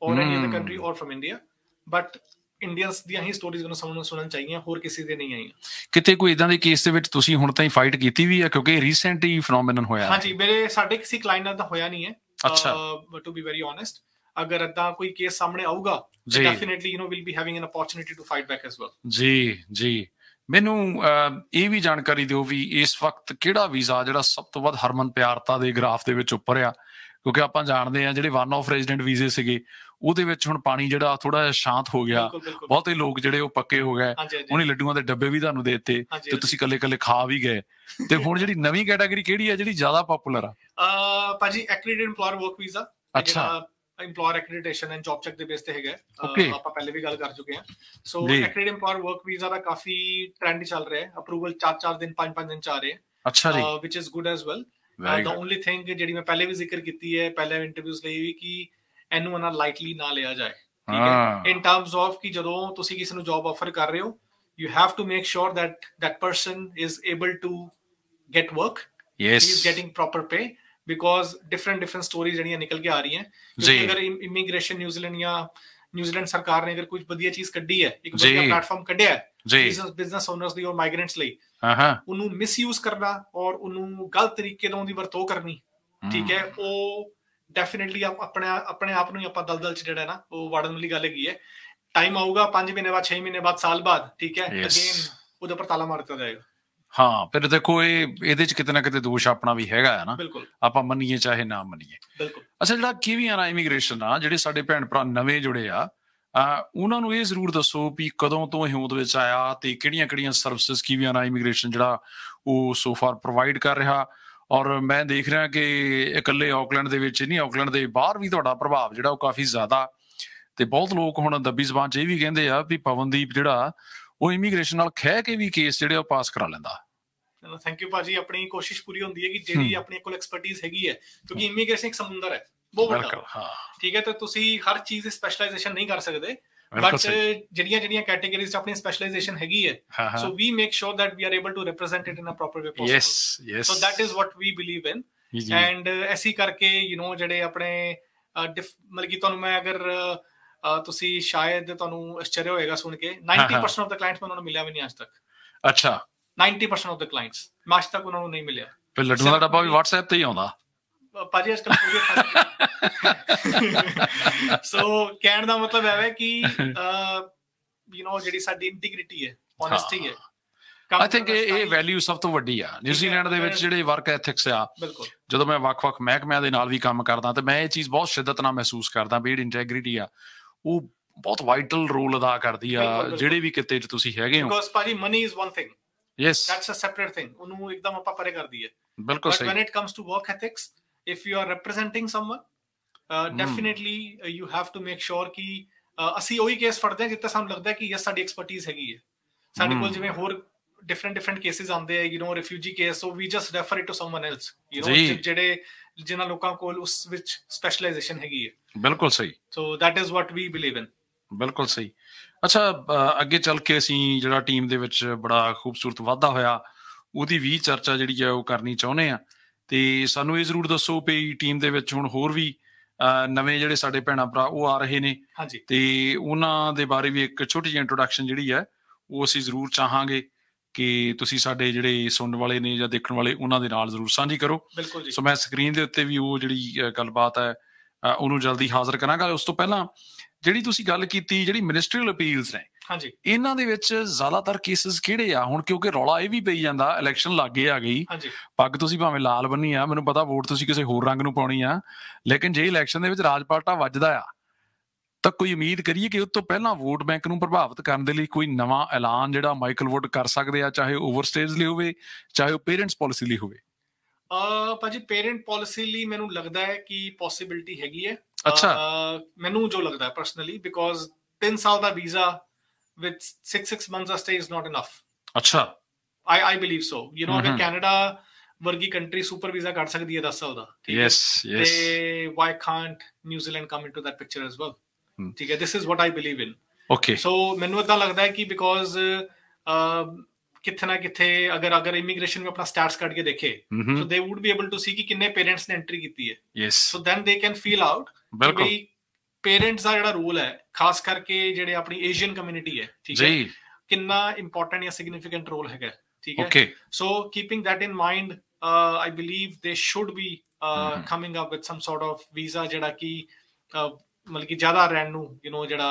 B: ਔਰ ਐਨੀ ਅਦਰ ਕੰਟਰੀ ਔਰ ਫਰਮ ਇੰਡੀਆ, ਬਟ ਇੰਡੀਅਨਸ ਦੀਆਂ ਹੀ ਸਟੋਰੀਜ਼ ਮੈਨੂੰ ਸੁਣਨ ਚਾਹੀਦੀਆਂ, ਹੋਰ ਕਿਸੇ ਦੇ ਨਹੀਂ ਆਈਆਂ। ਕਿਤੇ ਕੋਈ ਇਦਾਂ ਦੇ ਕੇਸ ਦੇ ਵਿੱਚ ਤੁਸੀਂ ਹੁਣ ਤਾਈਂ ਫਾਈਟ ਕੀਤੀ ਵੀ ਹੈ, ਕਿਉਂਕਿ ਰੀਸੈਂਟ ਹੀ ਫੀਨੋਮੀਨਨ ਹੋਇਆ? ਹਾਂਜੀ, ਸਾਡੇ ਕਿਸੇ ਕਲਾਇੰਟ ਨਾਲ ਤਾਂ ਹੋਇਆ ਨਹੀਂ ਹੈ, ਅੱਛਾ, ਟੂ ਬੀ ਵੈਰੀ ਓਨੈਸਟ। ਅਗਰ ਏਦਾਂ ਕੋਈ ਕੇਸ ਸਾਹਮਣੇ ਆਊਗਾ definitely will be having an opportunity to fight back as well. ਜੀ ਜੀ, ਮੈਨੂੰ ਇਹ ਵੀ ਜਾਣਕਾਰੀ ਦਿਓ ਵੀ ਇਸ ਵਕਤ ਕਿਹੜਾ ਵੀਜ਼ਾ ਜਿਹੜਾ ਸਭ ਤੋਂ ਵੱਧ ਹਰਮਨ ਪਿਆਰਤਾ ਦੇ ਗ੍ਰਾਫ ਦੇ ਵਿੱਚ ਉੱਪਰ ਆ? ਕਿਉਂਕਿ ਆਪਾਂ ਜਾਣਦੇ ਹਾਂ ਜਿਹੜੇ ਵਨ ਆਫ ਰੈਜ਼ੀਡੈਂਟ ਵੀਜ਼ੇ ਸੀਗੇ ਉਹਦੇ ਵਿੱਚ ਹੁਣ ਪਾਣੀ ਜਿਹੜਾ ਥੋੜਾ ਜਿਹਾ ਸ਼ਾਂਤ ਹੋ ਗਿਆ, ਬਹੁਤੇ ਲੋਕ ਜਿਹੜੇ ਉਹ ਪੱਕੇ ਹੋ ਗਏ, ਉਹਨੇ ਲੱਡੂਆਂ ਦੇ ਡੱਬੇ ਵੀ ਤੁਹਾਨੂੰ ਦੇ ਦਿੱਤੇ ਤੇ ਤੁਸੀਂ ਇਕੱਲੇ ਇਕੱਲੇ ਖਾ ਵੀ ਗਏ। ਤੇ ਹੁਣ ਜਿਹੜੀ ਨਵੀਂ ਕੈਟਾਗਰੀ ਕਿਹੜੀ ਆ ਜਿਹੜੀ ਜ਼ਿਆਦਾ ਪਪੂਲਰ ਆ? ਭਾਜੀ ਐਕ੍ਰੈਡਿਟਡ ਏਮਪਲੋਇਰ ਵਰਕ ਵੀਜ਼ਾ, ਅੱਛਾ, employer accreditation and job check ਦੇ ਬੇਸ ਤੇ ਹੈਗਾ, ਆਪਾਂ ਪਹਿਲੇ ਵੀ ਗੱਲ ਕਰ ਚੁੱਕੇ ਹਾਂ। ਸੋ accredited employer work visa ਦਾ ਕਾਫੀ ਟ੍ਰੈਂਡ ਚੱਲ ਰਿਹਾ ਹੈ, ਅਪਰੂਵਲ 4-4 ਦਿਨ 5-5 ਦਿਨ ਚ ਆ ਰਹੇ ਹੈ, ਅੱਛਾ ਜੀ, which is good as well। the only thing ਜਿਹੜੀ ਮੈਂ ਪਹਿਲੇ ਵੀ ਜ਼ਿਕਰ ਕੀਤੀ ਹੈ ਪਹਿਲੇ ਇੰਟਰਵਿਊਜ਼ ਲਈ ਵੀ ਕਿ ਇਹਨੂੰ ਇਹਨਾਂ ਲਾਈਟਲੀ ਨਾ ਲਿਆ ਜਾਏ, ਠੀਕ ਹੈ, in terms of ਕਿ ਜਦੋਂ ਤੁਸੀਂ ਕਿਸੇ ਨੂੰ ਜੌਬ ਆਫਰ ਕਰ ਰਹੇ ਹੋ you have to make sure that that person is able to get work, yes, he is getting proper pay, because different stories ਜਿਹੜੀਆਂ ਨਿਕਲ ਕੇ ਆ ਰਹੀਆਂ ਕਿਉਂਕਿ ਅਗਰ ਇਮੀਗ੍ਰੇਸ਼ਨ ਨਿਊਜ਼ੀਲੈਂਡ ਸਰਕਾਰ ਨੇ ਅਗਰ ਕੁਝ ਵਧੀਆ ਚੀਜ਼ ਕੱਢੀ ਹੈ, ਇੱਕ ਵਧੀਆ ਪਲੇਟਫਾਰਮ ਕੱਢਿਆ ਹੈ ਬਿਜ਼ਨਸ ਓਨਰਸ ਲਈ ਔਰ ਮਾਈਗ੍ਰੈਂਟਸ ਲਈ, ਉਹਨੂੰ ਮਿਸਯੂਜ਼ ਕਰਨਾ ਔਰ ਉਹਨੂੰ ਗਲਤ ਤਰੀਕੇ ਨਾਲ ਉਹਦੀ ਵਰਤੋਂ ਕਰਨੀ, ਠੀਕ ਹੈ, ਉਹ ਡੈਫੀਨਿਟਲੀ ਆਪਣੇ ਆਪ ਨੂੰ ਆਪਾਂ ਦਲਦਲ ਚ ਜਿਹੜਾ ਨਾ ਉਹ ਵੜਨ ਵਾਲੀ ਗੱਲ ਹੈਗੀ ਹੈ। ਟਾਈਮ ਆਊਗਾ 5 ਮਹੀਨੇ ਬਾਅਦ, 6 ਮਹੀਨੇ ਬਾਅਦ, ਸਾਲ ਬਾਅਦ, ਠੀਕ ਹੈ, ਅਗੇਨ ਉਹਦੇ ਉੱਪਰ ਤਾਲਾ ਮਾਰ ਦਿੱਤਾ ਜਾਏਗਾ। ਹਾਂ, ਫਿਰ ਦੇਖੋ ਇਹਦੇ ਚ ਕਿਤੇ ਨਾ ਕਿਤੇ ਦੋਸ਼ ਆਪਣਾ ਵੀ ਹੈਗਾ ਹੈ ਨਾ, ਆਪਾਂ ਮੰਨੀਏ ਚਾਹੇ ਨਾ ਮੰਨੀਏ। ਅੱਛਾ, ਜਿਹੜਾ ਕਿਵੇਂ ਆ ਇਮੀਗ੍ਰੇਸ਼ਨ ਆ, ਜਿਹੜੇ ਸਾਡੇ ਭੈਣ ਭਰਾ ਨਵੇਂ ਜੁੜੇ ਆ, ਉਹਨਾਂ ਨੂੰ ਇਹ ਜ਼ਰੂਰ ਦੱਸੋ ਵੀ ਕਦੋਂ ਤੋਂ ਇਹ ਹੋਂਦ ਵਿੱਚ ਆਇਆ ਤੇ ਕਿਹੜੀਆਂ ਸਰਵਿਸਿਜ਼ ਕਿਵੇਂ ਆ ਇਮੀਗ੍ਰੇਸ਼ਨ ਜਿਹੜਾ ਉਹ ਸੋ ਫਾਰ ਪ੍ਰੋਵਾਈਡ ਕਰ ਰਿਹਾ। ਔਰ ਮੈਂ ਦੇਖ ਰਿਹਾ ਕਿ ਇਕੱਲੇ ਆਕਲੈਂਡ ਦੇ ਵਿੱਚ ਨਹੀਂ, ਆਕਲੈਂਡ ਦੇ ਬਾਹਰ ਵੀ ਤੁਹਾਡਾ ਪ੍ਰਭਾਵ ਜਿਹੜਾ ਉਹ ਕਾਫੀ ਜ਼ਿਆਦਾ, ਤੇ ਬਹੁਤ ਲੋਕ ਹੁਣ ਦੱਬੀ ਜ਼ਬਾਨ ਚ ਇਹ ਵੀ ਕਹਿੰਦੇ ਆ ਵੀ ਪਵਨਦੀਪ ਜਿਹੜਾ ਉਹ ਇਮੀਗ੍ਰੇਸ਼ਨ ਨਾਲ ਖਹਿ ਕੇ ਵੀ ਕੇਸ ਜਿਹੜੇ ਉਹ ਪਾਸ ਕਰਾ ਲੈਂਦਾ। ਥੈਂਕ ਯੂ ਭਾਜੀ, ਆਪਣੀ ਕੋਸ਼ਿਸ਼ ਪੂਰੀ ਹੁੰਦੀ ਹੈ ਕਿ ਜਿਹੜੀ ਆਪਣੇ ਕੋਲ ਐਕਸਪਰਟੀਜ਼ ਹੈਗੀ ਹੈ, ਕਿਉਂਕਿ ਇਮੀਗ੍ਰੇਸ਼ਨ ਇੱਕ ਸਮੁੰਦਰ ਹੈ ਬਹੁਤ ਵੱਡਾ, ਠੀਕ ਹੈ, ਤੇ ਤੁਸੀਂ ਹਰ ਚੀਜ਼ ਦੀ ਸਪੈਸ਼ਲਾਈਜੇਸ਼ਨ ਨਹੀਂ ਕਰ ਸਕਦੇ, ਬਟ ਜਿਹੜੀਆਂ ਕੈਟੇਗਰੀਜ਼ ਚ ਆਪਣੀ ਸਪੈਸ਼ਲਾਈਜੇਸ਼ਨ ਹੈਗੀ ਹੈ, so we make sure that we are able to represent it in a proper way possible, so that is what we believe in. And ਐਸੀ ਕਰਕੇ ਜਿਹੜੇ ਆਪਣੇ ਮਤਲਬ ਕਿ ਤੁਹਾਨੂੰ ਮੈਂ ਅਗਰ ਤੁਸੀਂ ਸ਼ਾਇਦ ਤੁਹਾਨੂੰ ਆਸ਼ਚर्य ਹੋਏਗਾ ਸੁਣ ਕੇ 90% ਆਫ ਦ ਕਲਾਇੰਟਸ ਮੈਂ ਉਹਨਾਂ ਨੂੰ ਮਿਲਿਆ ਵੀ ਨਹੀਂ ਅੱਜ ਤੱਕ। ਅੱਛਾ, 90% ਆਫ ਦ ਕਲਾਇੰਟਸ ਮੈਂ ਅੱਜ ਤੱਕ ਉਹਨਾਂ ਨੂੰ ਨਹੀਂ ਮਿਲਿਆ। ਫਿਰ ਲੱਡੂਆਂ ਦਾ ਡੱਬਾ ਵੀ WhatsApp ਤੇ ਹੀ ਆਉਂਦਾ ਭਾਜੀ ਅੱਜ ਕੱਲ। ਸੋ ਕਹਿਣ ਦਾ ਮਤਲਬ ਹੈ ਕਿ ਜਿਹੜੀ ਸਾਡੀ ਇੰਟੀਗ੍ਰਿਟੀ ਹੈ, ਓਨੈਸਟੀ ਹੈ, ਆਈ ਥਿੰਕ ਇਹ ਵੈਲਿਊ ਸਭ ਤੋਂ ਵੱਡੀ ਆ ਨਿਊਜ਼ੀਲੈਂਡ ਦੇ ਵਿੱਚ ਜਿਹੜੇ ਵਰਕ ਐਥਿਕਸ ਆ। ਜਦੋਂ ਮੈਂ ਵੱਖ-ਵੱਖ ਮਹਿਕਮਿਆਂ ਦੇ ਨਾਲ ਵੀ ਕੰਮ ਕਰਦਾ ਤੇ ਮੈਂ ਇਹ ਚੀਜ਼ ਬਹੁਤ ਸ਼ਿੱਦਤ ਨਾਲ ਮਹਿਸੂਸ ਕਰਦਾ ਵੀ ਜਿਹੜੀ ਇੰਟੈਗ੍ਰਿਟੀ ਆ ਉਹ ਬਹੁਤ ਵਾਈਟਲ ਰੋਲ ਅਦਾ ਕਰਦੀ ਆ ਜਿਹੜੇ ਵੀ ਕਿਤੇ 'ਚ ਤੁਸੀਂ ਹੈਗੇ ਹੋ। ਬਿਕਾਜ਼ ਭਾਜੀ money is one thing,
A: yes,
B: that's a separate thing, ਉਹਨੂੰ ਇੱਕਦਮ ਆਪਾਂ ਪਰੇ ਕਰ ਦਈਏ।
A: ਬਿਲਕੁਲ
B: but
A: ਸਹੀ।
B: when it comes to work ethics, if you are representing someone, definitely you have to make sure ਕਿ ਅਸੀਂ ਉਹੀ ਕੇਸ ਫੜਦੇ ਹਾਂ ਜਿੱਥੇ ਸਾਨੂੰ ਲੱਗਦਾ ਕਿ ਯਸ ਸਾਡੀ ਐਕਸਪਰਟੀਜ਼ ਹੈਗੀ ਹੈ। ਸਾਡੇ ਕੋਲ ਜਿਵੇਂ ਹੋਰ different cases ਆਉਂਦੇ ਆ, refugee case, so we just refer it to someone else, ਜਿਹੜੇ ਜਿਨ੍ਹਾਂ ਲੋਕਾਂ ਕੋਲ ਉਸ ਵਿੱਚ ਸਪੈਸ਼ਲਾਈਜੇਸ਼ਨ ਹੈਗੀ ਹੈ।
A: ਬਿਲਕੁਲ ਸਹੀ।
B: so that is what we believe in।
A: ਬਿਲਕੁਲ ਸਹੀ। ਅੱਛਾ, ਅੱਗੇ ਚੱਲ ਕੇ ਅਸੀਂ ਜਿਹੜਾ ਟੀਮ ਦੇ ਵਿੱਚ ਬੜਾ ਖੂਬਸੂਰਤ ਵਾਧਾ ਹੋਇਆ ਉਹਦੀ ਵੀ ਚਰਚਾ ਜਿਹੜੀ ਆ ਉਹ ਕਰਨੀ ਚਾਹੁੰਦੇ ਆ। ਤੇ ਸਾਨੂੰ ਇਹ ਜ਼ਰੂਰ ਦੱਸੋ ਵੀ ਟੀਮ ਦੇ ਵਿੱਚ ਹੁਣ ਹੋਰ ਵੀ ਨਵੇਂ ਜਿਹੜੇ ਸਾਡੇ ਭੈਣਾਂ ਭਰਾ ਉਹ ਆ ਰਹੇ ਨੇ, ਤੇ ਉਹਨਾਂ ਦੇ ਬਾਰੇ ਵੀ ਇੱਕ ਛੋਟੀ ਜਿਹੀ ਇੰਟਰੋਡਕਸ਼ਨ ਜਿਹੜੀ ਹੈ ਉਹ ਅਸੀਂ ਜ਼ਰੂਰ ਚਾਹਾਂਗੇ ਕਿ ਤੁਸੀਂ ਸਾਡੇ ਜਿਹੜੇ ਸੁਣਨ ਵਾਲੇ ਨੇ ਜਾਂ ਦੇਖਣ ਵਾਲੇ ਉਹਨਾਂ ਦੇ ਨਾਲ ਜ਼ਰੂਰ ਸਾਂਝੀ ਕਰੋ। ਸੋ ਮੈਂ ਸਕਰੀਨ ਦੇ ਉੱਤੇ ਵੀ ਉਹ ਜਿਹੜੀ ਗੱਲਬਾਤ ਹੈ ਉਹਨੂੰ ਜਲਦੀ ਹਾਜ਼ਰ ਕਰਾਂਗਾ। ਉਸ ਤੋਂ ਪਹਿਲਾਂ ਜਿਹੜੀ ਤੁਸੀਂ ਗੱਲ ਕੀਤੀ ਜਿਹੜੀ ਮਿਨਿਸਟਰੀਅਲ ਅਪੀਲਸ ਨੇ, ਇਹਨਾਂ ਦੇ ਵਿੱਚ ਜ਼ਿਆਦਾਤਰ ਕੇਸਿਸ ਕਿਹੜੇ ਆ ਹੁਣ? ਕਿਉਂਕਿ ਰੌਲਾ ਇਹ ਵੀ ਪਈ ਜਾਂਦਾ, ਇਲੈਕਸ਼ਨ ਲਾਗੇ ਆ ਗਈ, ਪੱਗ ਤੁਸੀਂ ਭਾਵੇਂ ਲਾਲ ਬੰਨੀ ਆ, ਮੈਨੂੰ ਪਤਾ ਵੋਟ ਤੁਸੀਂ ਕਿਸੇ ਹੋਰ ਰੰਗ ਨੂੰ ਪਾਉਣੀ ਆ, ਲੇਕਿਨ ਜੇ ਇਲੈਕਸ਼ਨ ਦੇ ਵਿੱਚ ਰਾਜਪਾਲਟਾ ਵੱਜਦਾ ਆ ਤਾਂ ਕੋਈ ਉਮੀਦ ਕਰੀਏ ਕਿ ਉਸ ਤੋਂ ਪਹਿਲਾਂ ਵੋਟ ਬੈਂਕ ਨੂੰ ਪ੍ਰਭਾਵਿਤ ਕਰਨ ਦੇ ਲਈ ਕੋਈ ਨਵਾਂ ਐਲਾਨ ਜਿਹੜਾ ਮਾਈਕਲ ਵੁੱਡ ਕਰ ਸਕਦੇ ਆ, ਚਾਹੇ ਓਵਰਸਟੇਜ ਲਈ ਹੋਵੇ ਚਾਹੇ ਉਹ ਪੇਰੈਂਟਸ ਪਾਲਿਸੀ ਲਈ ਹੋਵੇ?
B: ਭਾਜੀ ਪੇਰੈਂਟ ਪਾਲਿਸੀ ਲਈ ਮੈਨੂੰ ਲੱਗਦਾ ਹੈ ਕਿ ਪੋਸੀਬਿਲਿਟੀ ਹੈਗੀ ਹੈ।
A: ਅੱਛਾ,
B: ਮੈਨੂੰ ਜੋ ਲੱਗਦਾ ਪਰਸਨਲੀ, ਬਿਕੋਜ਼ 3 ਸਾਲ ਦਾ visa with 6 months of stay is not enough।
A: ਅੱਛਾ,
B: I believe so। ਅਗਰ ਕੈਨੇਡਾ ਵਰਗੀ ਕੰਟਰੀ ਸੁਪਰ ਵੀਜ਼ਾ ਕੱਢ ਸਕਦੀ ਹੈ 10 ਸਾਲ ਦਾ, ਠੀਕ ਹੈ, ਤੇ why can't New Zealand come into that picture as well? ਠੀਕ ਹੈ, this is what I believe in।
A: okay,
B: so ਮੈਨੂੰ ਇਦਾਂ ਲੱਗਦਾ ਹੈ ਕਿ ਬਿਕੋਜ਼ ਕਿੱਥੇ ਨਾ ਕਿੱਥੇ ਅਗਰ ਇਮੀਗ੍ਰੇਸ਼ਨ ਨੂੰ ਆਪਣਾ ਸਟੈਟਸ ਕੱਢ ਕੇ ਦੇਖੇ, so they would be able to see ਕਿ ਕਿੰਨੇ ਪੇਰੈਂਟਸ ਨੇ ਐਂਟਰੀ ਕੀਤੀ ਹੈ।
A: yes,
B: so then they can feel out ਕਿ ਪੇਰੈਂਟਸ ਦਾ ਜਿਹੜਾ ਰੋਲ ਹੈ, ਖਾਸ ਕਰਕੇ ਜਿਹੜੇ ਆਪਣੀ ਏਸ਼ੀਅਨ ਕਮਿਊਨਿਟੀ ਹੈ, ਠੀਕ ਹੈ, ਕਿੰਨਾ ਇੰਪੋਰਟੈਂਟ ਜਾਂ ਸਿਗਨੀਫੀਕੈਂਟ ਰੋਲ ਹੈਗਾ, ਠੀਕ ਹੈ। so keeping that in mind, I believe they should be coming up with some sort of visa ਜਿਹੜਾ ਕਿ ਮਤਲਬ ਕਿ ਜ਼ਿਆਦਾ ਰਹਿਣ ਨੂੰ ਜਿਹੜਾ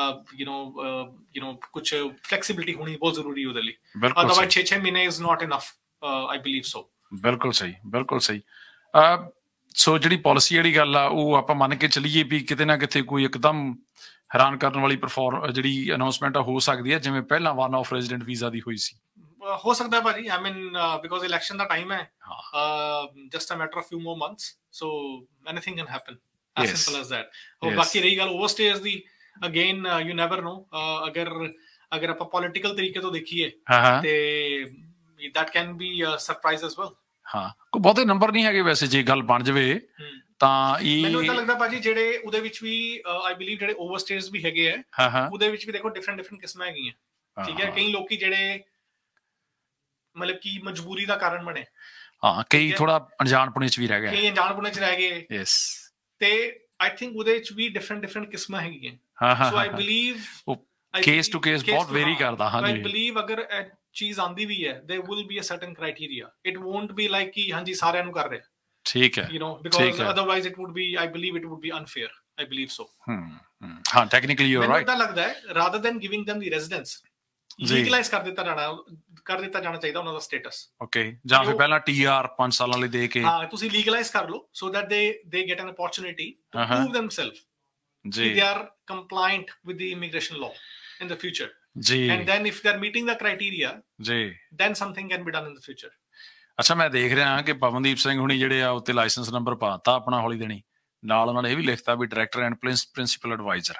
B: ਕੁਝ ਫਲੈਕਸੀਬਿਲਿਟੀ ਹੋਣੀ ਬਹੁਤ ਜ਼ਰੂਰੀ ਉਹਦੇ ਲਈ। ਅਦਰਵਾਈਜ਼ 6 ਮਹੀਨੇ is not enough, I believe so। ਬਿਲਕੁਲ ਸਹੀ,
A: ਬਿਲਕੁਲ ਸਹੀ। ਸੋ ਜਿਹੜੀ ਪਾਲਿਸੀ ਵਾਲੀ ਗੱਲ ਆ ਉਹ ਆਪਾਂ ਮੰਨ ਕੇ ਚੱਲੀਏ ਵੀ ਕਿਤੇ ਨਾ ਕਿਤੇ ਕੋਈ ਇੱਕਦਮ ਹੈਰਾਨ ਕਰਨ ਵਾਲੀ ਜਿਹੜੀ ਅਨਾਉਂਸਮੈਂਟ ਹੋ ਸਕਦੀ ਹੈ, ਜਿਵੇਂ ਪਹਿਲਾਂ ਵਨ ਆਫ ਰੈਜ਼ੀਡੈਂਟ ਵੀਜ਼ਾ ਦੀ ਹੋਈ ਸੀ।
B: ਹੋ ਸਕਦਾ ਭਾਜੀ, I mean because election the time ਹੈ, just a matter of few more months, so anything can happen, as simple as that। ਬਾਕੀ ਰਹੀ ਗੱਲ ਓਵਰਸਟੇਜ ਦੀ, ਅਗੇਨ you never know, ਅਗਰ ਆਪਾਂ ਪੋਲੀਟੀਕਲ ਤਰੀਕੇ ਤੋਂ ਦੇਖੀਏ ਤੇ that can be a surprise as well।
A: ਹਾਂ, ਕੋਈ ਬਹੁਤੇ ਨੰਬਰ ਨਹੀਂ ਹੈਗੇ ਵੈਸੇ ਜੇ ਗੱਲ ਬਣ ਜਾਵੇ ਤਾਂ।
B: ਮੈਨੂੰ ਤਾਂ ਲੱਗਦਾ ਭਾਜੀ ਜਿਹੜੇ ਉਹਦੇ ਵਿੱਚ ਵੀ I believe ਜਿਹੜੇ ਓਵਰਸਟੇਜ ਵੀ ਹੈਗੇ ਆ, ਉਹਦੇ ਵਿੱਚ ਵੀ ਦੇਖੋ ਡਿਫਰੈਂਟ ਕਿਸਮਾਂ ਹੈਗੀਆਂ, ਠੀਕ ਹੈ। ਕਈ ਲੋਕੀ ਜਿਹੜੇ ਮਤਲਬ ਕਿ ਮਜਬੂਰੀ ਦਾ ਕਾਰਨ ਬਣੇ,
A: ਕਈ ਥੋੜਾ ਅਣਜਾਣਪੁਣੇ ਚ ਵੀ ਰਹਿ ਗਏ, ਯੈਸ,
B: ਤੇ I think ਉਹਦੇ ਵਿੱਚ ਵੀ ਡਿਫਰੈਂਟ ਕਿਸਮਾਂ ਹੈਗੀਆਂ। so I believe
A: case to case ਬਹੁਤ ਵੇਰੀ ਕਰਦਾ।
B: I believe ਅਗਰ ਚੀਜ਼ ਆਂਦੀ ਵੀ ਹੈ, there will be a certain criteria, it won't be like ਕਿ ਹਾਂਜੀ ਸਾਰਿਆਂ ਨੂੰ ਕਰ ਰਹੇ,
A: ਠੀਕ ਹੈ,
B: because otherwise it would be, I believe it would be unfair, I believe so।
A: ਹਾਂ, technically you're right।
B: ਮੈਨੂੰ ਤਾਂ ਲੱਗਦਾ ਹੈ rather than giving them the residence, legalise ਕਰ ਦਿੱਤਾ ਜਾਣਾ ਚਾਹੀਦਾ ਉਹਨਾਂ ਦਾ ਸਟੇਟਸ।
A: ਓਕੇ, ਜਾਂ ਫਿਰ ਪਹਿਲਾਂ TR 5 ਸਾਲਾਂ ਲਈ ਦੇ ਕੇ
B: ਤੁਸੀਂ ਲੀਗਲਾਈਜ਼ ਕਰ ਲਓ, so that they get an opportunity to prove themselves that they are compliant with the immigration law in the future, and then if they are meeting the criteria, then something can be done in the future।
A: ਅੱਛਾ, ਮੈਂ ਦੇਖ ਰਿਹਾ ਕਿ ਪਵਨਦੀਪ ਸਿੰਘ ਹੁਣੀ ਜਿਹੜੇ ਆ ਉੱਤੇ licence number ਪਾਤਾ ਆਪਣਾ ਹੌਲੀ ਦੇਣੀ, ਨਾਲ ਉਹਨਾਂ ਨੇ ਇਹ ਵੀ ਲਿਖਤਾ ਵੀ ਡਾਇਰੈਕਟਰ ਐਂਡ ਪ੍ਰਿੰਸੀਪਲ ਐਡਵਾਈਜ਼ਰ।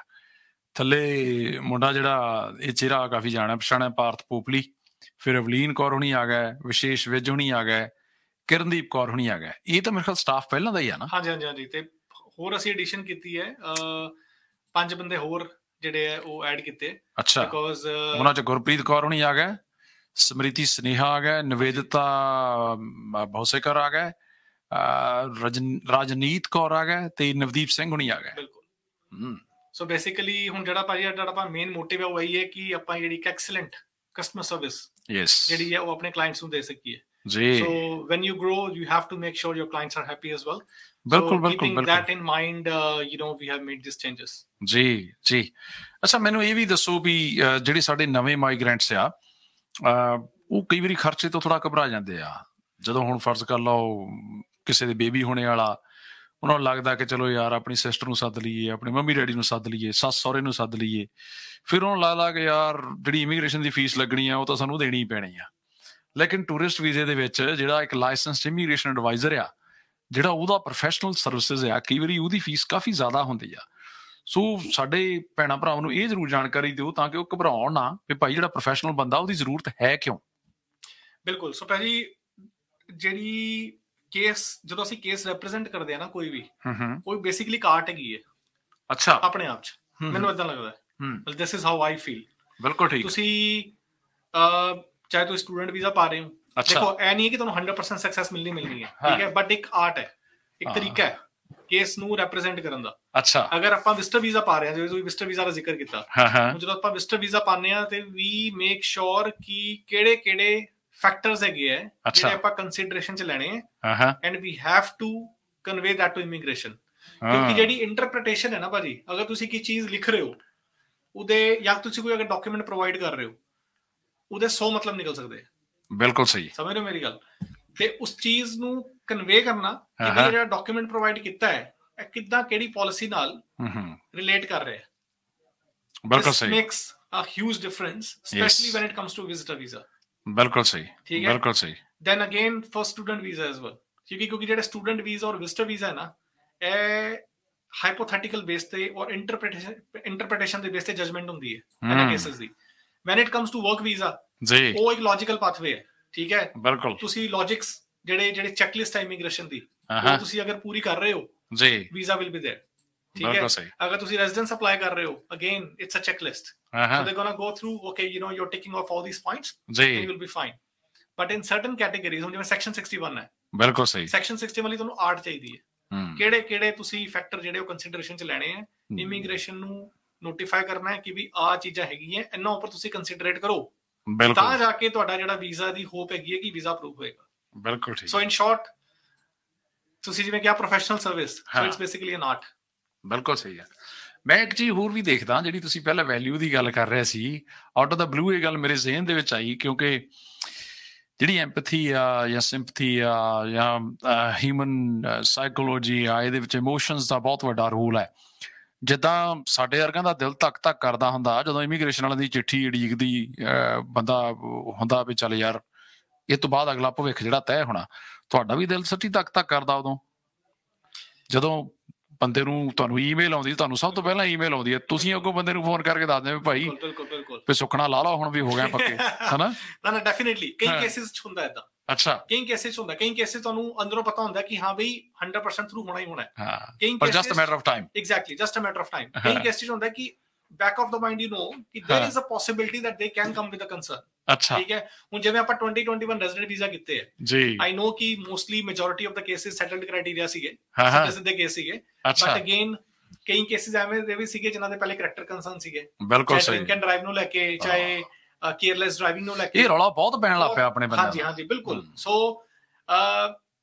A: ਥੱਲੇ ਮੁੰਡਾ ਜਿਹੜਾ ਇਹ ਚਿਹਰਾ ਕਾਫੀ ਜਾਣਿਆ ਪਛਾਣਿਆ, ਪਾਰਥ ਪੋਪਲੀ, ਫਿਰ ਅਵਲੀਨ ਕੌਰ ਹੁਣੀ ਆ ਗਏ, ਵਿਸ਼ੇਸ਼ ਵਿਜ ਹੁਣੀ ਆ ਗਏ, ਕਿਰਨਦੀਪ ਕੌਰ ਹੁਣੀ ਆ ਗਏ। ਇਹ ਤਾਂ ਮੇਰੇ ਖਿਆਲ ਸਟਾਫ ਪਹਿਲਾਂ ਦਾ ਹੀ ਆ ਨਾ?
B: ਹਾਂਜੀ। ਤੇ ਹੋਰ ਅਸੀਂ ਐਡੀਸ਼ਨ ਕੀਤੀ ਹੈ, 5 ਬੰਦੇ ਹੋਰ ਜਿਹੜੇ ਆ ਉਹ ਐਡ ਕੀਤੇ।
A: ਅੱਛਾ, ਬਿਕੋਜ਼ ਉਹਨਾਂ ਚ ਗੁਰਪ੍ਰੀਤ ਕੌਰ ਹੁਣੀ ਆ ਗਏ, ਸਮ੍ਰਿਤੀ ਸਨੇਹਾ ਆ ਗਏ, ਨਿਵੇਦਿਤਾ ਭੌਸੇਕਰ ਆ ਗਏ, ਰਾਜਨੀਤ ਕੌਰ ਆ ਗਏ, ਤੇ ਨਵਦੀਪ ਸਿੰਘ ਹੁਣੀ ਆ ਗਏ।
B: ਬਿਲਕੁਲ। ਸੋ ਬੇਸਿਕਲੀ ਹੁਣ ਜਿਹੜਾ ਭਾਜੀ ਜਿਹੜਾ ਮੇਨ ਮੋਟਿਵ ਹੈ ਉਹ ਇਹੀ ਹੈ ਕਿ ਆਪਾਂ ਜਿਹੜੀ ਐਕਸਲੈਂਟ ਕਸਟਮਰ ਸਰਵਿਸ ਜਿਹੜੀ ਹੈ ਉਹ ਆਪਣੇ ਕਲਾਇੰਟਸ ਨੂੰ ਦੇ ਸਕੀਏ। ਸੋ when you grow you have to make sure your clients are happy as well।
A: ਬਿਲਕੁਲ,
B: keeping that in mind, we have made these changes।
A: ਜੀ। ਅੱਛਾ, ਮੈਨੂੰ ਇਹ ਵੀ ਦੱਸੋ ਵੀ ਜਿਹੜੇ ਸਾਡੇ ਨਵੇਂ ਮਾਈਗ੍ਰੈਂਟਸ ਆ ਉਹ ਕਈ ਵਾਰੀ ਖਰਚੇ ਤੋਂ ਥੋੜਾ ਘਬਰਾ ਜਾਂਦੇ ਆ। ਜਦੋਂ ਹੁਣ ਫਰਜ਼ ਕਰ ਲਓ ਕਿਸੇ ਦੇ ਬੇਬੀ ਹੋਣੇ ਵਾਲਾ, ਉਹਨਾਂ ਨੂੰ ਲੱਗਦਾ ਕਿ ਚਲੋ ਯਾਰ ਆਪਣੀ ਸਿਸਟਰ ਨੂੰ ਸੱਦ ਲਈਏ, ਆਪਣੇ ਮੰਮੀ ਡੈਡੀ ਨੂੰ ਸੱਦ ਲਈਏ, ਸੱਸ ਸਹੁਰੇ ਨੂੰ ਸੱਦ ਲਈਏ, ਫਿਰ ਉਹਨੂੰ ਲੱਗਦਾ ਕਿ ਯਾਰ ਜਿਹੜੀ ਇਮੀਗ੍ਰੇਸ਼ਨ ਦੀ ਫੀਸ ਲੱਗਣੀ ਆ ਉਹ ਤਾਂ ਸਾਨੂੰ ਦੇਣੀ ਹੀ ਪੈਣੀ ਆ। ਲੇਕਿਨ ਟੂਰਿਸਟ ਵੀਜ਼ੇ ਦੇ ਵਿੱਚ ਜਿਹੜਾ ਇੱਕ ਲਾਇਸੈਂਸਡ ਇਮੀਗ੍ਰੇਸ਼ਨ ਐਡਵਾਈਜ਼ਰ ਆ, ਜਿਹੜਾ ਉਹਦਾ ਪ੍ਰੋਫੈਸ਼ਨਲ ਸਰਵਿਸਿਜ਼ ਆ, ਕਈ ਵਾਰੀ ਉਹਦੀ ਫੀਸ ਕਾਫੀ ਜ਼ਿਆਦਾ ਹੁੰਦੀ ਆ। ਸੋ ਸਾਡੇ ਭੈਣਾਂ ਭਰਾਵਾਂ ਨੂੰ ਇਹ ਜ਼ਰੂਰ ਜਾਣਕਾਰੀ ਦਿਓ ਤਾਂ ਕਿ ਉਹ ਘਬਰਾਉਣ ਨਾ ਵੀ ਭਾਈ ਜਿਹੜਾ ਪ੍ਰੋਫੈਸ਼ਨਲ ਬੰਦਾ ਉਹਦੀ ਜ਼ਰੂਰਤ ਹੈ ਕਿਉਂ।
B: ਬਿਲਕੁਲ। ਸੋ ਭਾਜੀ ਜਿਹੜੀ ਕੇਸ, ਜਦੋਂ ਅਸੀਂ ਕੇਸ ਰਿਪਰੈਜ਼ੈਂਟ ਕਰਦੇ ਆ ਨਾ ਕੋਈ ਵੀ, ਉਹ ਬੇਸਿਕਲੀ ਇੱਕ ਆਰਟ ਹੈਗੀ ਹੈ।
A: ਅੱਛਾ।
B: ਆਪਣੇ ਆਪ ਚ ਮੈਨੂੰ ਏਦਾਂ ਲੱਗਦਾ। This is how I feel.
A: ਬਿਲਕੁਲ ਠੀਕ।
B: ਤੁਸੀਂ ਚਾਹੇ ਤੁਸੀਂ ਸਟੂਡੈਂਟ ਵੀਜ਼ਾ ਪਾ ਰਹੇ ਹੋ, ਦੇਖੋ ਇਹ ਨਹੀਂ ਹੈ ਕਿ ਤੁਹਾਨੂੰ 100% ਸਕਸੈਸ ਮਿਲਣੀ ਹੈ, ਠੀਕ ਹੈ, ਬਟ ਇੱਕ ਆਰਟ ਹੈ, ਇੱਕ ਤਰੀਕਾ ਹੈ ਕੇਸ ਨੂੰ ਰਿਪਰੈਜ਼ੈਂਟ ਕਰਨ ਦਾ।
A: ਅੱਛਾ।
B: ਅਗਰ ਆਪਾਂ ਵਿਜ਼ਟਰ ਵੀਜ਼ਾ ਪਾ ਰਹੇ ਹਾਂ, ਜਿਵੇਂ ਤੁਸੀਂ ਵਿਜ਼ਟਰ ਵੀਜ਼ਾ ਦਾ ਜ਼ਿਕਰ ਕੀਤਾ, ਜਦੋਂ ਆਪਾਂ ਵਿਜ਼ਟਰ ਵੀਜ਼ਾ ਪਾਉਂਦੇ ਹਾਂ ਤੇ ਵੀ ਮੇਕ ਸ਼ੋਰ ਕਿ ਕਿਹੜੇ ਫੈਕਟਰਸ ਹੈਗੇ ਆ ਜਿਹੜੇ ਆਪਾਂ ਕੰਸੀਡਰੇਸ਼ਨ ਚ ਲੈਣੇ ਆ, and we have to convey that to immigration. ਕਿਉਂਕਿ ਜਿਹੜੀ ਇੰਟਰਪ੍ਰੀਟੇਸ਼ਨ ਹੈ ਨਾ ਭਾਜੀ, ਅਗਰ ਤੁਸੀਂ ਕੀ ਚੀਜ਼ ਲਿਖ ਰਹੇ ਹੋ ਉਹਦੇ, ਜਾਂ ਤੁਸੀਂ ਕੋਈ ਅਗਰ ਡਾਕੂਮੈਂਟ ਪ੍ਰੋਵਾਈਡ ਕਰ ਰਹੇ ਹੋ, ਉਹਦੇ 100 ਮਤਲਬ ਨਿਕਲ ਸਕਦੇ।
A: ਬਿਲਕੁਲ ਸਹੀ, ਸਮਝ
B: ਰਹੇ ਹੋ ਮੇਰੀ ਗੱਲ। ਤੇ ਉਸ ਚੀਜ਼ ਨੂੰ ਕਨਵੇ ਕਰਨਾ ਕਿ ਜਿਹੜਾ ਡਾਕੂਮੈਂਟ ਪ੍ਰੋਵਾਈਡ ਕੀਤਾ ਹੈ ਇਹ ਕਿੱਦਾਂ, ਕਿਹੜੀ ਪਾਲਿਸੀ ਨਾਲ ਰਿਲੇਟ ਕਰ ਰਿਹਾ ਹੈ, ਬਿਲਕੁਲ ਸਹੀ, makes a huge difference, specially when it comes to visitor visa. ਬਿਲਕੁਲ ਸਹੀ, ਠੀਕ ਹੈ, ਬਿਲਕੁਲ ਸਹੀ। Then again for student visa as well, ਕਿਉਂਕਿ ਜਿਹੜਾ ਸਟੂਡੈਂਟ ਵੀਜ਼ਾ ਔਰ ਵਿਜ਼ਟਰ ਵੀਜ਼ਾ ਹੈ ਨਾ, ਇਹ ਹਾਈਪੋਥੈਟੀਕਲ ਬੇਸ ਤੇ ਔਰ ਇੰਟਰਪ੍ਰੀਟੇਸ਼ਨ ਦੇ ਬੇਸ ਤੇ ਜਜਮੈਂਟ ਹੁੰਦੀ ਹੈ ਇਹਨਾਂ ਕੇਸਿਸ ਦੀ। When it comes to work visa ਜੀ, ਉਹ ਇੱਕ ਲੌਜੀਕਲ ਪਾਥਵੇ ਹੈ, ਠੀਕ ਹੈ, ਬਿਲਕੁਲ। ਤੁਸੀਂ ਲੌਜਿਕਸ ਜਿਹੜੇ ਚੈੱਕਲਿਸਟ ਹੈ ਇਮੀਗ੍ਰੇਸ਼ਨ ਦੀ, ਉਹ ਤੁਸੀਂ ਅਗਰ ਪੂਰੀ ਕਰ ਰਹੇ ਹੋ ਜੀ, ਵੀਜ਼ਾ ਵਿਲ ਬੀ ਦੇयर, ਠੀਕ ਹੈ। ਅਗਰ ਤੁਸੀਂ ਰੈਜ਼ੀਡੈਂਸ ਅਪਲਾਈ ਕਰ ਰਹੇ ਹੋ, again it's a checklist, so they gonna go through, okay, you know, you are ticking off all these points, you will be fine. But in certain categories, ਹੁਣ ਜਿਵੇਂ section 61 ਹੈ, ਬਿਲਕੁਲ ਸਹੀ, ਸੈਕਸ਼ਨ 61 ਲਈ ਤੁਹਾਨੂੰ ਆਰਟ ਚਾਹੀਦੀ ਹੈ। ਕਿਹੜੇ ਤੁਸੀਂ ਫੈਕਟਰ ਜਿਹੜੇ ਉਹ ਕੰਸੀਡਰੇਸ਼ਨ ਚ ਲੈਣੇ ਆ, ਇਮੀਗ੍ਰੇਸ਼ਨ ਨੂੰ ਨੋਟੀਫਾਈ ਕਰਨਾ ਹੈ ਕਿ ਵੀ ਆਹ ਚੀਜ਼ਾਂ ਹੈਗੀਆਂ, ਇਹਨਾਂ ਉੱਪਰ ਤੁਸੀਂ ਕੰਸੀਡਰੇਟ ਕਰੋ, ਤਾਂ ਜਾ ਕੇ ਤੁਹਾਡਾ ਜਿਹੜਾ ਵੀਜ਼ਾ ਦੀ ਹੋਪ ਹੈਗੀ ਹੈ ਕਿ ਵੀਜ਼ਾ ਅਪਰੂਵ ਹੋਏਗਾ। ਬਿਲਕੁਲ ਠੀਕ। ਸੋ ਇਨ ਸ਼ਾਰਟ, ਤੁਸੀਂ ਜਿਵੇਂ ਕਿਹਾ professional service, so it's basically N art. ਬਿਲਕੁਲ ਸਹੀ ਹੈ। ਮੈਂ ਇੱਕ ਚੀਜ਼ ਹੋਰ ਵੀ ਦੇਖਦਾ, ਜਿਹੜੀ ਤੁਸੀਂ ਪਹਿਲਾਂ ਵੈਲਿਊ ਦੀ ਗੱਲ ਕਰ ਰਹੇ ਸੀ, ਆਊਟ ਆਫ ਦਾ ਬਲੂ ਇਹ ਗੱਲ ਮੇਰੇ ਜ਼ਿਹਨ ਦੇ ਵਿੱਚ ਆਈ, ਕਿਉਂਕਿ ਜਿਹੜੀ ਐਂਪਥੀ ਆ ਜਾਂ ਸਿੰਪਥੀ ਆ ਜਾਂ ਹਿਊਮਨ ਸਾਈਕੋਲੋਜੀ ਆ, ਇਹਦੇ ਵਿੱਚ ਇਮੋਸ਼ਨਸ ਦਾ ਬਹੁਤ ਵੱਡਾ ਰੋਲ ਹੈ। ਜਿੱਦਾਂ ਸਾਡੇ ਵਰਗਿਆਂ ਦਾ ਦਿਲ ਧੱਕ ਧੱਕ ਕਰਦਾ ਹੁੰਦਾ ਜਦੋਂ ਇਮੀਗ੍ਰੇਸ਼ਨ ਵਾਲਿਆਂ ਦੀ ਚਿੱਠੀ ਉਡੀਕਦੀ ਬੰਦਾ ਹੁੰਦਾ ਵੀ ਚੱਲ ਯਾਰ ਇਹ ਤੋਂ ਬਾਅਦ ਅਗਲਾ ਭਵਿੱਖ ਜਿਹੜਾ ਤੈਅ ਹੋਣਾ। ਤੁਹਾਡਾ ਵੀ ਦਿਲ ਸੱਚੀ ਧੱਕ ਧੱਕ ਕਰਦਾ ਉਦੋਂ ਜਦੋਂ ਬੰਦੇ ਨੂੰ, ਤੁਹਾਨੂੰ ਈਮੇਲ ਆਉਂਦੀ, ਤੁਹਾਨੂੰ ਸਭ ਤੋਂ ਪਹਿਲਾਂ ਈਮੇਲ ਆਉਂਦੀ ਹੈ, ਤੁਸੀਂ ਅੱਗੋਂ ਬੰਦੇ ਨੂੰ ਫੋਨ ਕਰਕੇ ਦੱਸਦੇ ਵੀ ਭਾਈ ਵੀ ਸੁੱਕਣਾ ਲਾ ਲਓ, ਹੁਣ ਵੀ ਹੋ ਗਿਆ ਪੱਕੇ, ਹਨਾ? ਨਾ ਡੈਫੀਨਿਟਲੀ ਕਈ ਕੇਸਿਸ ਚ ਹੁੰਦਾ ਏਦਾਂ। ਅੱਛਾ। ਕਈ ਕੇਸਿਸ ਹੁੰਦਾ, ਕਈ ਕੇਸਿਸ ਤੁਹਾਨੂੰ ਅੰਦਰੋਂ ਪਤਾ ਹੁੰਦਾ ਕਿ ਹਾਂ ਬਈ 100% ਥਰੂ ਹੋਣਾ ਹੀ ਹੋਣਾ ਹੈ। ਕਈ cases just a matter of time. Exactly, just a matter of time. ਕਈ ਕੇਸਿਸ ਹੁੰਦਾ ਕਿ back of the mind you know ਕਿ there is a possibility that they can come with a concern। ਅੱਛਾ, ਠੀਕ ਹੈ। ਹੁਣ ਜਿਵੇਂ ਆਪਾਂ 2021 ਰੈਜ਼ੀਡੈਂਟ ਵੀਜ਼ਾ ਕੀਤੇ ਹੈ ਜੀ, ਆਈ ਨੋ ਕਿ mostly majority of the cases settled criteria ਸੀਗੇ, ਸਿਟੀਜ਼ਨ ਦੇ ਕੇਸ ਸੀਗੇ, ਬਟ ਅਗੇਨ ਕਈ ਕੇਸਿਸ ਐਵੇਂ ਦੇ ਵੀ ਸੀਗੇ ਜਿਨ੍ਹਾਂ ਦੇ ਪਹਿਲੇ ਕਰੈਕਟਰ ਕੰਸਰਨ ਸੀਗੇ। ਬਿਲਕੁਲ ਸਹੀ। ਡਰਿੰਕ ਐਂਡ ਡਰਾਈਵ ਨੂੰ ਲੈ ਕੇ, ਚਾਹੇ ਕੇਅਰਲੈਸ ਡਰਾਈਵਿੰਗ ਨੂੰ ਲੈ ਕੇ, ਇਹ ਰੌਲਾ ਬਹੁਤ ਪੈਣ ਲੱਗ ਪਿਆ ਆਪਣੇ ਬੰਦੇ। ਹਾਂਜੀ ਹਾਂਜੀ, ਬਿਲਕੁਲ। ਸੋ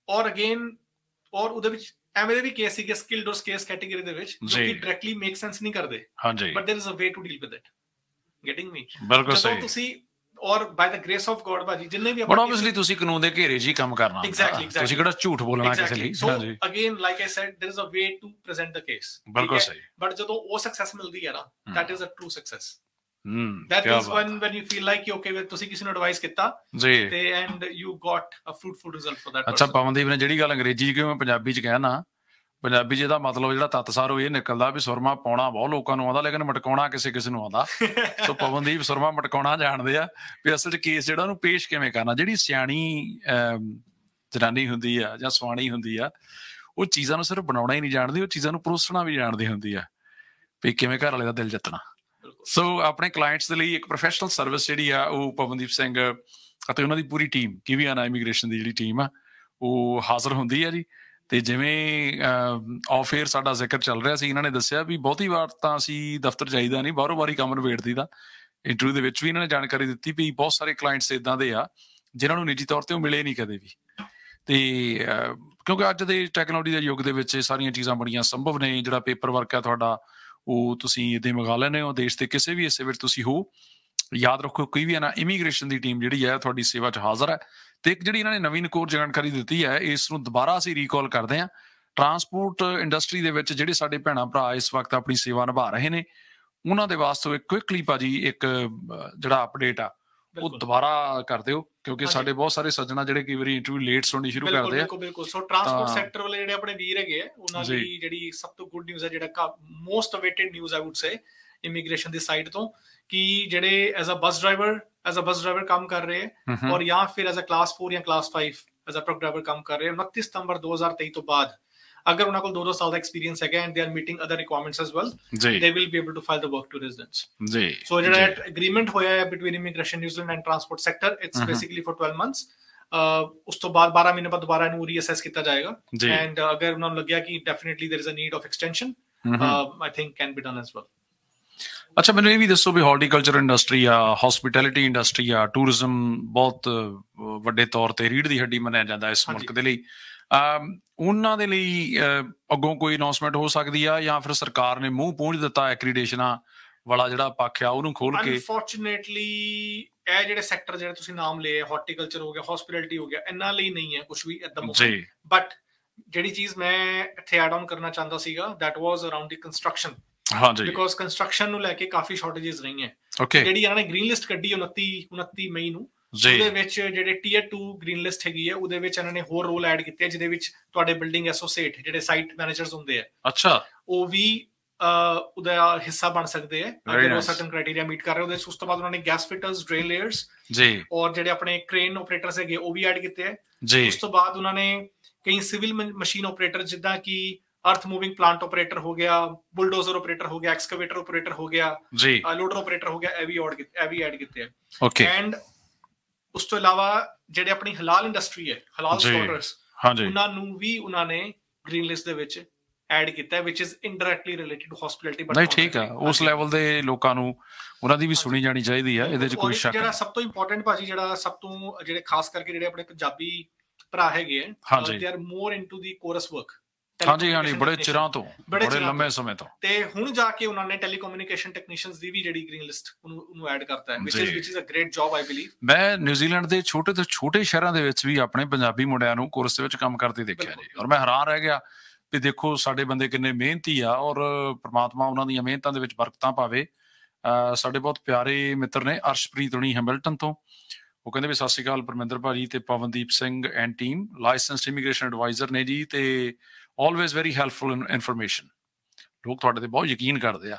B: ਔਰ ਅਗੇਨ, ਔਰ ਉਹਦੇ ਵਿੱਚ ਐਵੇਂ ਦੇ ਵੀ ਕੇਸ ਸੀਗੇ ਸਕਿਲਡ ਉਸ ਕੇਸ ਕੈਟੇਗਰੀ ਦੇ ਵਿੱਚ, ਜੋ ਕਿ ਡਾਇਰੈਕਟਲੀ ਮੇਕ ਸੈਂਸ ਨਹੀਂ ਕਰਦੇ, but there is a way to deal with it. Getting me? ਬਿਲਕੁਲ ਸਹੀ। ਤੁਸੀਂ or by the grace of God ਭਾਜੀ, ਜਿੰਨੇ ਵੀ ਆਪਾਂ ਆਬਵੀਅਸਲੀ ਤੁਸੀਂ ਕਾਨੂੰਨ ਦੇ ਘੇਰੇ 'ਚ ਹੀ ਕੰਮ ਕਰਨਾ, ਤੁਸੀਂ ਕਿਹੜਾ ਝੂਠ ਬੋਲਣਾ ਕਿਸੇ ਲਈ। So again like I said, there is a way to present the case. ਬਿਲਕੁਲ ਸਹੀ। ਬਟ ਜਦੋਂ ਉਹ ਸਕਸੈਸ ਮਿਲਦੀ ਹੈ ਨਾ, that is a true success. that is when you feel like okay, ਤੁਸੀਂ ਕਿਸੇ ਨੂੰ ਐਡਵਾਈਸ ਕੀਤਾ ਜੀ ਤੇ and you got a fruitful result for that person। ਅੱਛਾ ਪਵਨਦੀਪ ਨੇ ਜਿਹੜੀ ਗੱਲ ਅੰਗਰੇਜ਼ੀ 'ਚ ਕਹੀ ਮੈਂ ਪੰਜਾਬੀ 'ਚ ਕਹਿਣਾ, ਪੰਜਾਬੀ 'ਚ ਇਹਦਾ ਮਤਲਬ ਜਿਹੜਾ ਤੱਤਸਾਰ ਉਹ ਇਹ ਨਿਕਲਦਾ ਵੀ ਸੁਰਮਾ ਪਾਉਣਾ ਬਹੁਤ ਲੋਕਾਂ ਨੂੰ ਆਉਂਦਾ, ਲੇਕਿਨ ਮਟਕਾਉਣਾ ਕਿਸੇ ਨੂੰ ਆਉਂਦਾ। ਸੋ ਪਵਨਦੀਪ ਸੁਰਮਾ ਮਟਕਾਉਣਾ ਜਾਣਦੇ ਆ ਵੀ ਅਸਲ 'ਚ ਕੇਸ ਜਿਹੜਾ ਉਹਨੂੰ ਪੇਸ਼ ਕਿਵੇਂ ਕਰਨਾ। ਜਿਹੜੀ ਸਿਆਣੀ ਜਨਾਨੀ ਹੁੰਦੀ ਆ ਜਾਂ ਸੁਆਣੀ ਹੁੰਦੀ ਆ, ਉਹ ਚੀਜ਼ਾਂ ਨੂੰ ਸਿਰਫ ਬਣਾਉਣਾ ਹੀ ਨਹੀਂ ਜਾਣਦੀ, ਉਹ ਚੀਜ਼ਾਂ ਨੂੰ ਪਰੋਸਣਾ ਵੀ ਜਾਣਦੀ ਹੁੰਦੀ ਆ ਵੀ ਕਿਵੇਂ ਘਰ ਵਾਲੇ ਦਾ ਦਿਲ ਜਿੱਤਣਾ। ਸੋ ਆਪਣੇ ਕਲਾਇੰਟਸ ਦੇ ਲਈ ਇੱਕ ਪ੍ਰੋਫੈਸ਼ਨਲ ਸਰਵਿਸ ਜਿਹੜੀ ਆ ਉਹ ਪਵਨਦੀਪ ਸਿੰਘ ਅਤੇ ਉਹਨਾਂ ਦੀ ਪੂਰੀ ਟੀਮ, ਕਿਵੀਆਨਾ ਇਮੀਗ੍ਰੇਸ਼ਨ ਦੀ ਜਿਹੜੀ ਟੀਮ ਆ ਉਹ ਹਾਜ਼ਰ ਹੁੰਦੀ ਆ ਜੀ। ਤੇ ਜਿਵੇਂ ਆਫ ਏਅਰ ਸਾਡਾ ਜ਼ਿਕਰ ਚੱਲ ਰਿਹਾ ਸੀ, ਇਹਨਾਂ ਨੇ ਦੱਸਿਆ ਵੀ ਬਹੁਤੀ ਵਾਰ ਤਾਂ ਅਸੀਂ ਦਫ਼ਤਰ ਜਾਈਦਾ ਨਹੀਂ, ਬਾਹਰੋਂ ਬਾਰੀ ਕੰਮ ਨਿਬੇੜਦੀ ਦਾ। ਇੰਟਰਵਿਊ ਦੇ ਵਿੱਚ ਵੀ ਇਹਨਾਂ ਨੇ ਜਾਣਕਾਰੀ ਦਿੱਤੀ ਵੀ ਬਹੁਤ ਸਾਰੇ ਕਲਾਇੰਟਸ ਇੱਦਾਂ ਦੇ ਆ ਜਿਨ੍ਹਾਂ ਨੂੰ ਨਿੱਜੀ ਤੌਰ ਤੇ ਉਹ ਮਿਲੇ ਨਹੀਂ ਕਦੇ ਵੀ। ਤੇ ਕਿਉਂਕਿ ਅੱਜ ਦੇ ਟੈਕਨੋਲੋਜੀ ਦੇ ਯੁੱਗ ਦੇ ਵਿੱਚ ਇਹ ਸਾਰੀਆਂ ਚੀਜ਼ਾਂ ਬੜੀਆਂ ਸੰਭਵ ਨੇ। ਜਿਹੜਾ ਪੇਪਰ ਵਰਕ ਆ ਤੁਹਾਡਾ ਉਹ ਤੁਸੀਂ ਇੱਦਾਂ ਮੰਗਾ ਲੈਂਦੇ ਹੋ, ਦੇਸ਼ ਦੇ ਕਿਸੇ ਵੀ ਹਿੱਸੇ ਵਿੱਚ ਤੁਸੀਂ ਹੋ। ਯਾਦ ਰੱਖੋ ਕੋਈ ਵੀ ਨਾ ਇਮੀਗ੍ਰੇਸ਼ਨ ਦੀ ਟੀਮ ਜਿਹੜੀ ਹੈ ਤੁਹਾਡੀ ਸੇਵਾ 'ਚ ਹਾਜ਼ਰ ਹੈ। ਤੇ ਇੱਕ ਜਿਹੜੀ ਇਹਨਾਂ ਨੇ ਨਵੀਂ ਨਕੋਰ ਜਾਣਕਾਰੀ ਦਿੱਤੀ ਹੈ, ਇਸ ਨੂੰ ਦੁਬਾਰਾ ਅਸੀਂ ਰੀਕਾਲ ਕਰਦੇ ਹਾਂ। ਟਰਾਂਸਪੋਰਟ ਇੰਡਸਟਰੀ ਦੇ ਵਿੱਚ ਜਿਹੜੇ ਸਾਡੇ ਭੈਣਾਂ ਭਰਾ ਇਸ ਵਕਤ ਆਪਣੀ ਸੇਵਾ ਨਿਭਾ ਰਹੇ ਨੇ, ਉਹਨਾਂ ਦੇ ਵਾਸਤੇ ਕੁਇਕਲੀ ਭਾਜੀ ਇੱਕ ਜਿਹੜਾ ਅਪਡੇਟ ਆ
A: ਉਹ ਦੁਬਾਰਾ ਕਰ ਦਿਓ, ਕਿਉਂਕਿ ਸਾਡੇ ਬਹੁਤ ਸਾਰੇ ਸੱਜਣਾ ਜਿਹੜੇ ਕਈ ਵਾਰੀ ਇੰਟਰਵਿਊ ਲੇਟ ਸੁਣਨੀ ਸ਼ੁਰੂ ਕਰਦੇ ਆ।
B: ਬਿਲਕੁਲ। ਸੋ ਟਰਾਂਸਪੋਰਟ ਸੈਕਟਰ ਵਾਲੇ ਜਿਹੜੇ ਆਪਣੇ ਵੀਰ ਹੈਗੇ ਆ, ਉਹਨਾਂ ਲਈ ਜਿਹੜੀ ਸਭ ਤੋਂ ਗੁੱਡ ਨਿਊਜ਼ ਹੈ, ਜਿਹੜਾ ਮੋਸਟ ਅਵੇਟਡ ਨਿਊਜ਼ ਆਈ ਵੁੱਡ ਸੇ ਇਮੀਗ੍ਰੇਸ਼ਨ ਦੀ ਸਾਈਡ ਤੋਂ, ਕਿ ਜਿਹੜੇ ਐਜ਼ ਅ ਬੱਸ ਡਰਾਈਵਰ ਕੰਮ ਕਰ ਰਹੇ ਹੈ, ਔਰ ਜਾਂ ਫਿਰ ਐਜ਼ ਅ ਕਲਾਸ 4 ਜਾਂ class 5 as a truck driver ਕੰਮ ਕਰ ਰਹੇ, 29 ਸਤੰਬਰ 2023 ਤੋਂ ਬਾਅਦ ਅਗਰ ਉਹਨਾਂ ਕੋਲ 2 ਸਾਲ ਦਾ ਐਕਸਪੀਰੀਅੰਸ ਹੈਗਾ and they are meeting other requirements as well, they will be able to file the work to residence. ਜੀ, ਸੋ ਜਿਹੜਾ ਐਗਰੀਮੈਂਟ ਹੋਇਆ ਹੈ between immigration New Zealand and transport sector, it's basically for 12 months. ਉਸ ਤੋਂ ਬਾਅਦ 12 ਮਹੀਨੇ ਬਾਅਦ ਦੁਬਾਰਾ ਇਹਨੂੰ ਰੀਅਸੈਸ ਕੀਤਾ ਜਾਏਗਾ, ਐਂਡ ਅਗਰ ਉਹਨਾਂ ਨੂੰ ਲੱਗਿਆ ਕਿ definitely there is a need of extension, I think can be done as well।
A: ਅੱਛਾ, ਮੈਨੂੰ ਇਹ ਵੀ ਦੱਸੋ ਵੀ ਹਾਰਟੀਕਲਚਰ ਇੰਡਸਟਰੀ ਆ, ਹਸਪੀਟੈਲਿਟੀ ਇੰਡਸਟਰੀ ਆ, ਟੂਰਿਜ਼ਮ ਬਹੁਤ ਵੱਡੇ ਤੌਰ ਤੇ ਰੀੜ੍ਹ ਦੀ ਹੱਡੀ ਮੰਨਿਆ ਜਾਂਦਾ ਇਸ ਮੁਲਕ ਦੇ ਲਈ, ਉਹਨਾਂ ਦੇ ਲਈ ਅੱਗੋਂ ਕੋਈ ਅਨਾਉਂਸਮੈਂਟ ਹੋ ਸਕਦੀ ਆ, ਜਾਂ ਫਿਰ ਸਰਕਾਰ ਨੇ ਮੂੰਹ ਪੂੰਝ ਦਿੱਤਾ ਐਕਰੀਡੇਸ਼ਨਾਂ ਵਾਲਾ ਜਿਹੜਾ ਪੱਖ ਆ ਉਹਨੂੰ ਖੋਲ ਕੇ?
B: ਅਨਫੋਰਚੂਨੇਟਲੀ ਇਹ ਜਿਹੜੇ ਸੈਕਟਰ ਜਿਹੜੇ ਤੁਸੀਂ ਨਾਮ ਲਏ, ਹਾਰਟੀਕਲਚਰ ਹੋ ਗਿਆ, ਹਸਪੀਟੈਲਿਟੀ ਹੋ ਗਿਆ, ਇਹਨਾਂ ਲਈ ਨਹੀਂ ਹੈ ਕੁਝ ਵੀ ਐਟ ਦ ਮੋਮੈਂਟ। ਬਟ ਜਿਹੜੀ ਚੀਜ਼ ਮੈਂ ਇੱਥੇ ਐਡ ਆਨ ਕਰਨਾ ਚਾਹੁੰਦਾ ਸੀਗਾ, that was around the construction. ਹਾਂਜੀ, ਬਿਕੋਜ਼ ਕੰਸਟਰਕਸ਼ਨ ਨੂੰ ਲੈ ਕੇ ਕਾਫੀ ਸ਼ਾਰਟੇਜਸ ਰਹੀਆਂ। ਜਿਹੜੀ ਇਹਨਾਂ ਨੇ ਗ੍ਰੀਨ ਲਿਸਟ ਕੱਢੀ 29 ਮਈ ਨੂੰ, ਉਹਦੇ ਵਿੱਚ ਜਿਹੜੇ ਟੀਅਰ 2 ਗ੍ਰੀਨ ਲਿਸਟ ਹੈਗੀ ਹੈ, ਉਹਦੇ ਵਿੱਚ ਇਹਨਾਂ ਨੇ ਹੋਰ ਰੋਲ ਐਡ ਕੀਤੇ, ਜਿਹਦੇ ਵਿੱਚ ਤੁਹਾਡੇ ਬਿਲਡਿੰਗ ਐਸੋਸੀਏਟ ਜਿਹੜੇ ਸਾਈਟ ਮੈਨੇਜਰਸ ਹੁੰਦੇ ਆ, ਅੱਛਾ, ਉਹ ਵੀ ਉਹਦਾ ਹਿੱਸਾ ਬਣ ਸਕਦੇ ਆ ਅਗਰ ਉਹ ਸਰਟਨ ਕ੍ਰਾਈਟੇਰੀਆ ਮੀਟ ਕਰ ਰਹੇ ਉਹਦੇ। ਉਸ ਤੋਂ ਬਾਅਦ ਉਹਨਾਂ ਨੇ ਗੈਸ ਫਿਟਰਸ, ਡਰੇਨ ਲੇਅਰਸ ਔਰ ਜਿਹੜੇ ਆਪਣੇ ਕ੍ਰੇਨ ਆਪਰੇਟਰਸ ਹੈਗੇ ਉਹ ਵੀ ਐਡ ਕੀਤੇ ਆ। ਉਸ ਤੋਂ ਬਾਅਦ ਉਹਨਾਂ ਨੇ ਕਈ ਸਿਵਲ ਮਸ਼ੀਨ ਆਪਰੇਟਰ, ਜਿੱਦਾਂ ਕਿ अर्थ मूविंग प्लांट ऑपरेटर हो गया, बुलडोजर ऑपरेटर हो गया, एक्सकवेटर ऑपरेटर हो गया, लोडर ऑपरेटर हो गया, ਇਹ ਵੀ ਐਡ ਕੀਤੇ ਆ। ਐਂਡ ਉਸ ਤੋਂ ਇਲਾਵਾ ਜਿਹੜੇ ਆਪਣੀ ਹਲਾਲ ਇੰਡਸਟਰੀ ਹੈ, ਹਲਾਲ ਸਲੌਟਰਸ, ਉਹਨਾਂ ਨੂੰ ਵੀ ਉਹਨਾਂ ਨੇ ਗ੍ਰੀਨ ਲਿਸਟ ਦੇ ਵਿੱਚ ਐਡ ਕੀਤਾ, which is indirectly related to hospitality।
A: ਨਹੀਂ, ਠੀਕ ਆ, ਉਸ ਲੈਵਲ ਦੇ ਲੋਕਾਂ ਨੂੰ ਉਹਨਾਂ ਦੀ ਵੀ ਸੁਣੀ ਜਾਣੀ ਚਾਹੀਦੀ ਆ, ਇਹਦੇ 'ਚ ਕੋਈ ਸ਼ੱਕ ਨਹੀਂ।
B: ਜਿਹੜਾ ਸਭ ਤੋਂ ਇੰਪੋਰਟੈਂਟ ਭਾਜੀ, ਜਿਹੜਾ ਸਭ ਤੋਂ ਜਿਹੜੇ ਖਾਸ ਕਰਕੇ ਜਿਹੜੇ ਆਪਣੇ ਪੰਜਾਬੀ ਭਰਾ ਹੈਗੇ ਆ, they are more into the chorus work।
A: ਹਾਂਜੀ, ਬੜੇ ਚਿਰਾਂ ਤੋਂ, ਬੜੇ ਲੰਮੇ ਸਮੇਂ ਤੋਂ, ਤੇ
B: ਹੁਣ ਜਾ ਕੇ ਉਹਨਾਂ ਨੇ ਟੈਲੀਕਮਿਊਨੀਕੇਸ਼ਨ ਟੈਕਨੀਸ਼ੀਅਨਸ ਦੀ ਵੀ ਜਿਹੜੀ ਗ੍ਰੀਨ ਲਿਸਟ ਉਹਨੂੰ ਐਡ ਕਰਤਾ ਹੈ, which is a great job I believe।
A: ਮੈਂ ਨਿਊਜ਼ੀਲੈਂਡ ਦੇ ਛੋਟੇ ਤੋਂ ਛੋਟੇ ਸ਼ਹਿਰਾਂ ਦੇ ਵਿੱਚ ਵੀ ਆਪਣੇ ਪੰਜਾਬੀ ਮੁੰਡਿਆਂ ਨੂੰ ਕੋਰਸ ਦੇ ਵਿੱਚ ਕੰਮ ਕਰਦੇ ਦੇਖਿਆ ਜੀ, ਔਰ ਮੈਂ ਹੈਰਾਨ ਰਹਿ ਗਿਆ ਵੀ ਦੇਖੋ ਸਾਡੇ ਬੰਦੇ ਕਿੰਨੇ ਮਿਹਨਤੀ ਆ, ਔਰ ਪ੍ਰਮਾਤਮਾ ਉਹਨਾਂ ਦੀਆਂ ਮਿਹਨਤਾਂ ਦੇ ਵਿੱਚ ਬਰਕਤਾਂ ਪਾਵੇ। ਸਾਡੇ ਬਹੁਤ ਪਿਆਰੇ ਮਿੱਤਰ ਨੇ ਅਰਸ਼ਪ੍ਰੀਤ ਹੁਣੀ ਹੈਮਿਲਟਨ ਤੋਂ, ਉਹ ਕਹਿੰਦੇ ਵੀ ਸਤਿ ਸ਼੍ਰੀ ਅਕਾਲ ਪਰਮਿੰਦਰ ਭਾਜੀ ਤੇ Pawandeep Singh and team, licensed immigration adviser ਨੇ ਜੀ, ਤੇ always very helpful information। ਲੋਕ ਤੁਹਾਡੇ ਤੇ ਬਹੁਤ ਯਕੀਨ ਕਰਦੇ ਆ,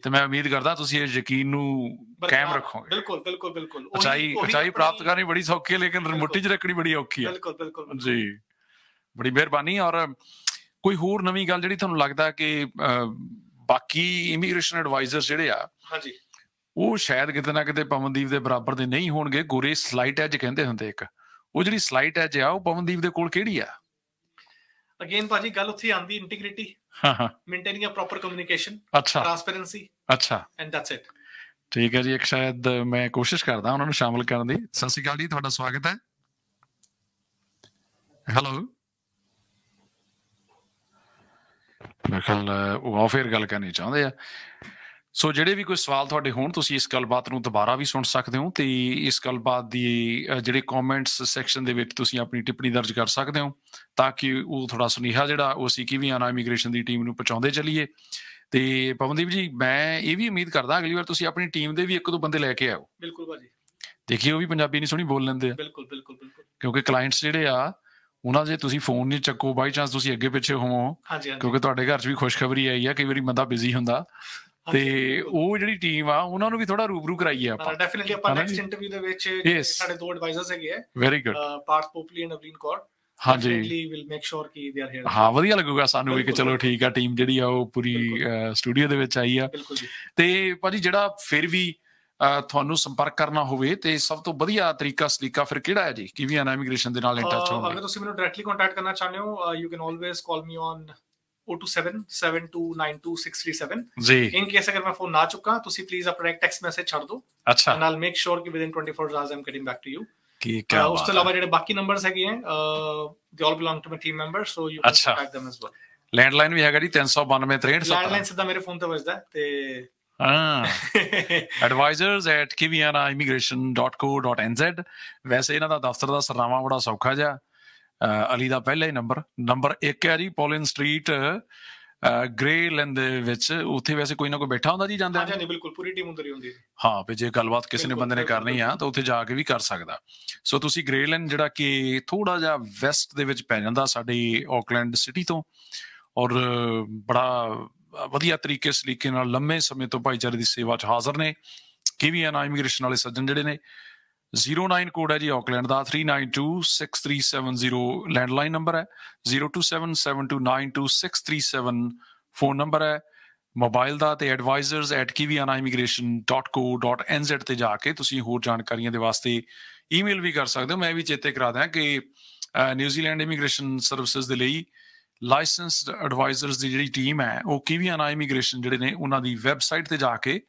A: ਤੇ ਮੈਂ ਉਮੀਦ ਕਰਦਾ ਤੁਸੀਂ ਇਹ ਯਕੀਨ ਨੂੰ ਕਾਇਮ ਰੱਖੋਗੇ।
B: ਬਿਲਕੁਲ।
A: ਉਚਾਈ ਪ੍ਰਾਪਤ ਕਰਨੀ ਬੜੀ ਸੌਖੀ ਹੈ, ਲੇਕਿਨ ਮੁੱਠੀ 'ਚ ਰੱਖਣੀ ਬੜੀ ਔਖੀ ਹੈ। ਬਿਲਕੁਲ ਜੀ, ਬੜੀ ਮਿਹਰਬਾਨੀ। ਔਰ ਕੋਈ ਹੋਰ ਨਵੀਂ ਗੱਲ ਜਿਹੜੀ ਤੁਹਾਨੂੰ ਲੱਗਦਾ ਕਿ ਬਾਕੀ ਇਮੀਗ੍ਰੇਸ਼ਨ ਐਡਵਾਈਜ਼ਰ ਜਿਹੜੇ ਆ, ਉਹ ਸ਼ਾਇਦ ਕਿਤੇ ਨਾ ਕਿਤੇ ਪਵਨਦੀਪ ਦੇ ਬਰਾਬਰ ਦੇ ਨਹੀਂ ਹੋਣਗੇ? ਗੋਰੇ ਸਲਾਈਟ ਐਜ ਕਹਿੰਦੇ ਹੁੰਦੇ ਇੱਕ, ਉਹ ਜਿਹੜੀ ਸਲਾਈਟ ਐਜ ਆ ਉਹ ਪਵਨਦੀਪ ਦੇ ਕੋਲ ਕਿਹੜੀ ਆ?
B: ਅਗੇਨ ਭਾਜੀ ਗੱਲ ਉੱਥੇ ਆਉਂਦੀ integrity, maintaining a proper communication, transparency, and that's it.
A: ਠੀਕ ਹੈ ਜੀ, ਇੱਕ ਸ਼ਾਇਦ ਮੈਂ ਕੋਸ਼ਿਸ਼ ਕਰਦਾ ਉਹਨਾਂ ਨੂੰ ਸ਼ਾਮਲ ਕਰਨ ਦੀ। ਸਤਿ ਸ਼੍ਰੀ ਅਕਾਲ ਜੀ, ਤੁਹਾਡਾ ਸਵਾਗਤ ਹੈ। ਹੈਲੋ, ਮੇਰੇ ਖਿਆਲ ਉਹ ਆਫ ਏਅਰ ਗੱਲ ਕਰਨੀ ਚਾਹੁੰਦੇ ਆ। ਸੋ ਜਿਹੜੇ ਵੀ ਕੋਈ ਸਵਾਲ ਤੁਹਾਡੇ ਹੋਣ, ਤੁਸੀਂ ਇਸ ਗੱਲਬਾਤ ਨੂੰ ਦੁਬਾਰਾ ਵੀ ਸੁਣ ਸਕਦੇ ਹੋ, ਤੇ ਇਸ ਗੱਲਬਾਤ ਦੀ ਜਿਹੜੇ ਕਮੈਂਟਸ ਸੈਕਸ਼ਨ ਦੇ ਵਿੱਚ ਤੁਸੀਂ ਆਪਣੀ ਟਿੱਪਣੀ ਦਰਜ ਕਰ ਸਕਦੇ ਹੋ, ਤਾਂ ਕਿ ਉਹ ਥੋੜਾ ਸੁਨੇਹਾ ਜਿਹੜਾ ਉਹ ਅਸੀਂ ਕਿਵੇਂ ਆਣਾ ਇਮੀਗ੍ਰੇਸ਼ਨ ਦੀ ਟੀਮ ਨੂੰ ਪਹੁੰਚਾਉਂਦੇ ਚੱਲੀਏ। ਤੇ ਪਵਨਦੀਪ ਜੀ, ਮੈਂ ਇਹ ਵੀ ਉਮੀਦ ਕਰਦਾ ਅਗਲੀ ਵਾਰ ਤੁਸੀਂ ਆਪਣੀ ਟੀਮ ਦੇ ਵੀ 1-2 ਬੰਦੇ ਲੈ ਕੇ ਆਓ।
B: ਬਿਲਕੁਲ ਭਾਜੀ,
A: ਦੇਖੀਏ ਉਹ ਵੀ ਪੰਜਾਬੀ ਨਹੀਂ ਸੋਹਣੀ ਬੋਲ ਲੈਂਦੇ ਆ।
B: ਬਿਲਕੁਲ,
A: ਕਿਉਂਕਿ ਕਲਾਇੰਟਸ ਜਿਹੜੇ ਆ ਉਹਨਾਂ ਦੇ ਤੁਸੀਂ ਫੋਨ ਨਹੀਂ ਚੱਕੋ, ਬਾਈ ਚਾਂਸ ਤੁਸੀਂ ਅੱਗੇ ਪਿੱਛੇ ਹੋਵੋ, ਕਿਉਂਕਿ ਤੁਹਾਡੇ ਘਰ 'ਚ ਵੀ ਖੁਸ਼ਖਬਰੀ ਆਈ ਆ, ਕਈ ਵਾਰੀ ਬੰਦਾ ਬਿਜ਼ੀ ਹੁੰਦਾ, ਤੇ ਉਹ ਜਿਹੜੀ ਟੀਮ ਆ ਉਹਨਾਂ ਨੂੰ ਵੀ ਥੋੜਾ ਰੂਬਰੂ ਕਰਾਈਏ ਆਪਾਂ।
B: ਡੈਫੀਨਿਟਲੀ ਆਪਾਂ ਨੈਕਸਟ ਇੰਟਰਵਿਊ ਦੇ ਵਿੱਚ ਸਾਡੇ 2 ਐਡਵਾਈਜ਼ਰਸ ਹੈਗੇ ਆ,
A: very good,
B: Parth Popli and Avleen Kaur.
A: ਹਾਂਜੀ,
B: ਵਿਲ ਮੇਕ ਸ਼ੋਰ ਕਿ ਦੇ ਆਰ ਹੇਅਰ।
A: ਹਾਂ, ਵਧੀਆ ਲੱਗੂਗਾ ਸਾਨੂੰ ਵੀ ਕਿ ਚਲੋ ਠੀਕ ਆ, ਟੀਮ ਜਿਹੜੀ ਆ ਉਹ ਪੂਰੀ ਸਟੂਡੀਓ ਦੇ ਵਿੱਚ ਆਈ ਆ। ਤੇ ਭਾਜੀ ਜਿਹੜਾ ਫਿਰ ਵੀ ਤੁਹਾਨੂੰ ਸੰਪਰਕ ਕਰਨਾ ਹੋਵੇ ਤੇ ਸਭ ਤੋਂ ਵਧੀਆ ਸਲੀਕਾ ਫਿਰ ਕਿਹੜਾ ਹੈ ਜੀ, ਕਿਵੇਂ ਆਣਾ ਇਮੀਗ੍ਰੇਸ਼ਨ ਦੇ ਨਾਲ ਇਨ ਟੱਚ ਹੋਣ?
B: ਅਗਰ ਤੁਸੀਂ ਮੈਨੂੰ ਡਾਇਰੈਕਟਲੀ ਕੰਟੈਕਟ ਕਰਨਾ ਚਾਹੁੰਦੇ ਹੋ, you can always call me on 02772922637 ਜੀ। ਇਨ ਕੇਸ ਅਗਰ ਮੈਂ ਫੋਨ ਨਾ ਚੁੱਕਾਂ, ਤੁਸੀਂ ਪਲੀਜ਼ ਆਪਣਾ ਇੱਕ ਟੈਕਸਟ ਮੈਸੇਜ ਛੱਡ ਦਿਓ। ਅੱਛਾ, ਐਂਡ ਆਈਲ ਮੇਕ ਸ਼ੋਰ ਕਿ within 24 hours I am getting back to you. ਉਸ ਤੋਂ ਇਲਾਵਾ ਜਿਹੜੇ ਬਾਕੀ ਨੰਬਰਸ ਹੈਗੇ ਆ, they all belong to my team members, so you can contact them as well।
A: Landline ਵੀ ਹੈਗਾ ਜੀ 392
B: ਲੈਂਡਲਾਈਨ ਸਿੱਧਾ ਮੇਰੇ ਫੋਨ ਤੇ ਵੱਜਦਾ, ਤੇ
A: advisors@kivianaimmigration.co.nz। ਵੈਸੇ ਇਹਨਾਂ ਦਾ ਦਫ਼ਤਰ ਦਾ ਸਰਨਾਮਾ ਬੜਾ ਸੌਖਾ ਜਿਹਾ, ਅਲੀ ਦਾ ਪਹਿਲਾ ਹੀ ਨੰਬਰ 1 ਹੈ ਜੀ, ਪੋਲਿਨ ਸਟਰੀਟ, ਗ੍ਰੇ ਲੈਨ ਦੇ ਵਿੱਚ ਉੱਥੇ ਵੈਸੇ ਕੋਈ ਨਾ ਕੋਈ ਬੈਠਾ ਹੁੰਦਾ ਜੀ ਜਾਂਦੇ?
B: ਹਾਂਜੀ ਬਿਲਕੁਲ, ਪੂਰੀ ਟੀਮ ਹੁੰਦੀ ਹੁੰਦੀ ਹੈ।
A: ਹਾਂ, ਵੀ ਜੇ ਗੱਲਬਾਤ ਕਿਸੇ ਨੇ ਬੰਦੇ ਨੇ ਕਰਨੀ ਆ ਤਾਂ ਉੱਥੇ ਜਾ ਕੇ ਵੀ ਕਰ ਸਕਦਾ। ਸੋ ਤੁਸੀਂ ਗ੍ਰੇ ਲੈਨ ਜਿਹੜਾ ਕਿ ਥੋੜਾ ਜਿਹਾ ਵੈਸਟ ਦੇ ਵਿੱਚ ਪੈ ਜਾਂਦਾ ਸਾਡੀ ਆਕਲੈਂਡ ਸਿਟੀ ਤੋਂ, ਔਰ ਬੜਾ ਵਧੀਆ ਤਰੀਕੇ ਨਾਲ ਲੰਮੇ ਸਮੇਂ ਤੋਂ ਭਾਈਚਾਰੇ ਦੀ ਸੇਵਾ 'ਚ ਹਾਜ਼ਰ ਨੇ। KVN ਇਮੀਗ੍ਰੇਸ਼ਨ ਵਾਲੇ ਸੱਜਣ ਜਿਹੜੇ ਨੇ, 09 ਕੋਡ ਹੈ ਜੀ ਆਕਲੈਂਡ ਦਾ, 392637 ਲੈਂਡਲਾਈਨ ਨੰਬਰ ਹੈ, 0277292637 ਫੋਨ ਨੰਬਰ ਹੈ ਮੋਬਾਈਲ ਦਾ, ਤੇ advisors@kvianimmigration.co.nz ਤੇ ਜਾ ਕੇ ਤੁਸੀਂ ਹੋਰ ਜਾਣਕਾਰੀਆਂ ਦੇ ਵਾਸਤੇ ਈਮੇਲ ਵੀ ਕਰ ਸਕਦੇ ਹੋ। ਮੈਂ ਵੀ ਚੇਤੇ ਕਰਾ ਦਿਆਂ ਕਿ ਨਿਊਜ਼ੀਲੈਂਡ ਇਮੀਗ੍ਰੇਸ਼ਨ ਸਰਵਿਸਿਜ਼ ਦੇ ਲਈ ਲਾਇਸੈਂਸਡ ਐਡਵਾਈਜ਼ਰਸ ਦੀ ਜਿਹੜੀ ਟੀਮ ਹੈ ਉਹ KVN ਇਮੀਗ੍ਰੇਸ਼ਨ ਜਿਹੜੇ ਨੇ ਉਹਨਾਂ ਦੀ ਵੈਬਸਾਈਟ ਤੇ ਜਾ ਕੇ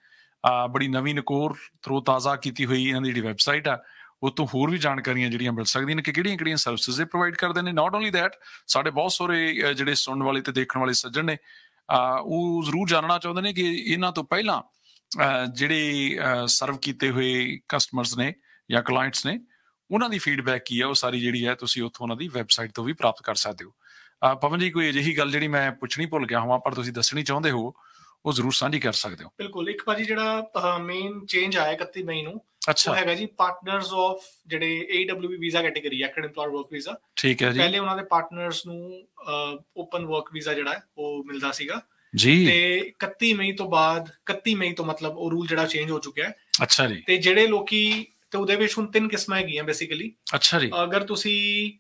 A: ਬੜੀ ਨਵੀਂ ਨਕੋਰ ਤਰੋ ਤਾਜ਼ਾ ਕੀਤੀ ਹੋਈ ਇਹਨਾਂ ਦੀ ਜਿਹੜੀ ਵੈਬਸਾਈਟ ਆ ਉਹ ਤੋਂ ਹੋਰ ਵੀ ਜਾਣਕਾਰੀਆਂ ਜਿਹੜੀਆਂ ਮਿਲ ਸਕਦੀਆਂ ਨੇ ਕਿ ਕਿਹੜੀਆਂ ਸਰਵਿਸਿਜ਼ ਇਹ ਪ੍ਰੋਵਾਈਡ ਕਰਦੇ ਨੇ। ਨਾਟ ਓਨਲੀ ਦੈਟ, ਸਾਡੇ ਬਹੁਤ ਸਾਰੇ ਜਿਹੜੇ ਸੁਣਨ ਵਾਲੇ ਤੇ ਦੇਖਣ ਵਾਲੇ ਸੱਜਣ ਨੇ ਉਹ ਜ਼ਰੂਰ ਜਾਣਨਾ ਚਾਹੁੰਦੇ ਨੇ ਕਿ ਇਹਨਾਂ ਤੋਂ ਪਹਿਲਾਂ ਜਿਹੜੇ ਸਰਵ ਕੀਤੇ ਹੋਏ ਕਸਟਮਰਸ ਨੇ ਜਾਂ ਕਲਾਇੰਟਸ ਨੇ ਉਹਨਾਂ ਦੀ ਫੀਡਬੈਕ ਕੀ ਹੈ, ਉਹ ਸਾਰੀ ਜਿਹੜੀ ਹੈ ਤੁਸੀਂ ਉੱਥੋਂ ਉਹਨਾਂ ਦੀ ਵੈਬਸਾਈਟ ਤੋਂ ਵੀ ਪ੍ਰਾਪਤ ਕਰ ਸਕਦੇ ਹੋ। ਪਵਨ ਜੀ, ਕੋਈ ਅਜਿਹੀ ਗੱਲ ਜਿਹੜੀ ਮੈਂ ਪੁੱਛਣੀ ਭੁੱਲ ਗਿਆ ਹੋਵਾਂ ਪਰ ਤੁਸੀਂ ਦੱਸਣੀ ਚਾਹੁੰਦੇ ਹੋ ਉਹ ਜ਼ਰੂਰ ਸਾਂਝੀ ਕਰ ਸਕਦੇ ਹੋ।
B: ਬਿਲਕੁਲ। ਇੱਕ ਭਾਜੀ ਜਿਹੜਾ ਮੇਨ ਚੇਂਜ ਆਇਆ 31 ਮਈ ਨੂੰ, ਉਹ ਹੈਗਾ ਜੀ ਪਾਰਟਨਰਸ ਆਫ ਜਿਹੜੇ AWV visa category, active employer work visa.
A: ਠੀਕ ਹੈ ਜੀ।
B: ਪਹਿਲੇ ਉਹਨਾਂ ਦੇ ਪਾਰਟਨਰਸ ਨੂੰ ਓਪਨ ਵਰਕ ਵੀਜ਼ਾ ਜਿਹੜਾ ਹੈ ਉਹ ਮਿਲਦਾ ਸੀਗਾ
A: ਜੀ, ਤੇ
B: 31 ਮਈ ਤੋਂ ਬਾਅਦ, 31 ਮਈ ਤੋਂ ਮਤਲਬ ਉਹ ਰੂਲ ਜਿਹੜਾ ਚੇਂਜ ਹੋ ਚੁੱਕਿਆ ਹੈ।
A: ਅੱਛਾ ਜੀ।
B: ਤੇ ਜਿਹੜੇ ਲੋਕੀ, ਤੇ ਉਹਦੇ ਵਿੱਚ ਹੁਣ 3 ਕਿਸਮਾਂ ਹੈਗੀਆਂ ਬੇਸਿਕਲੀ।
A: ਅੱਛਾ ਜੀ।
B: ਅਗਰ ਤੁਸੀਂ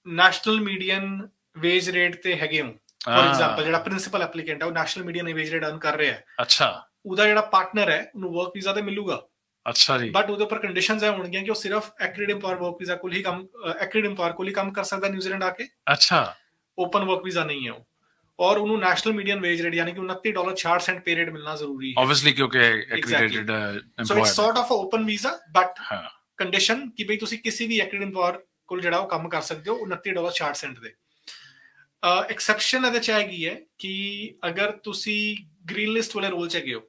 B: ਨੈਸ਼ਨਲ ਮੀਡੀਅਨ ਵੇਜ ਰੇਟ ਤੇ ਹੈਗੇ ਹੋ, ਫॉर ਐਗਜ਼ਾਮਪਲ ਜਿਹੜਾ ਪ੍ਰਿੰਸੀਪਲ ਐਪਲੀਕੈਂਟ ਹੈ ਉਹ national median wage rate earn ਕਰ ਰਿਹਾ ਹੈ,
A: ਅੱਛਾ,
B: ਉਹਦਾ ਜਿਹੜਾ ਪਾਰਟਨਰ ਹੈ ਉਹਨੂੰ ਵਰਕ ਵੀਜ਼ਾ ਤੇ ਮਿਲੂਗਾ।
A: ਅੱਛਾ ਜੀ।
B: ਬਟ ਉਹਦੇ ਉੱਪਰ ਕੰਡੀਸ਼ਨਸ ਹੈ ਹੋਣਗੀਆਂ ਕਿ ਉਹ ਸਿਰਫ ਐਕਟਿਵ ਇੰਪਲੋਇਰ ਵਰਕ ਵੀਜ਼ਾ ਕੋਲ ਹੀ ਕੰਮ ਕਰ ਸਕਦਾ ਨਿਊਜ਼ੀਲੈਂਡ ਆ ਕੇ। ਅੱਛਾ, ਓਪਨ ਵਰਕ ਵੀਜ਼ਾ ਨਹੀਂ ਹੈ ਉਹ। ਔਰ ਉਹਨੂੰ ਨੈਸ਼ਨਲ ਮੀਡੀਅਨ ਵੇਜ ਰੇਟ ਯਾਨੀ ਕਿ $29.66 ਪੇ ਰੇਟ ਮਿਲਣਾ ਜ਼ਰੂਰੀ ਹੈ, ਆਬਵੀਅਸਲੀ, ਕਿਉਂਕਿ accredited employer. So it's sort of open visa, but condition ਕਿ ਬਈ ਤੁਸੀਂ ਕਿਸੇ ਵੀ ਐਕਟਿਵ ਇੰਪਲੋਇਰ ਕੋਲ ਜਿਹੜਾ ਉਹ ਕੰਮ ਕਰ ਸਕਦੇ ਹੋ $29.66 ਦੇ। ਐਕਸੈਪਸ਼ਨ ਇਹਦੇ ਚ ਹੈਗੀ ਹੈ ਕਿ ਅਗਰ ਤੁਸੀਂ ਗ੍ਰੀਨ ਲਿਸਟ ਵਾਲੇ ਰੋਲ ਚ ਹੈਗੇ ਹੋ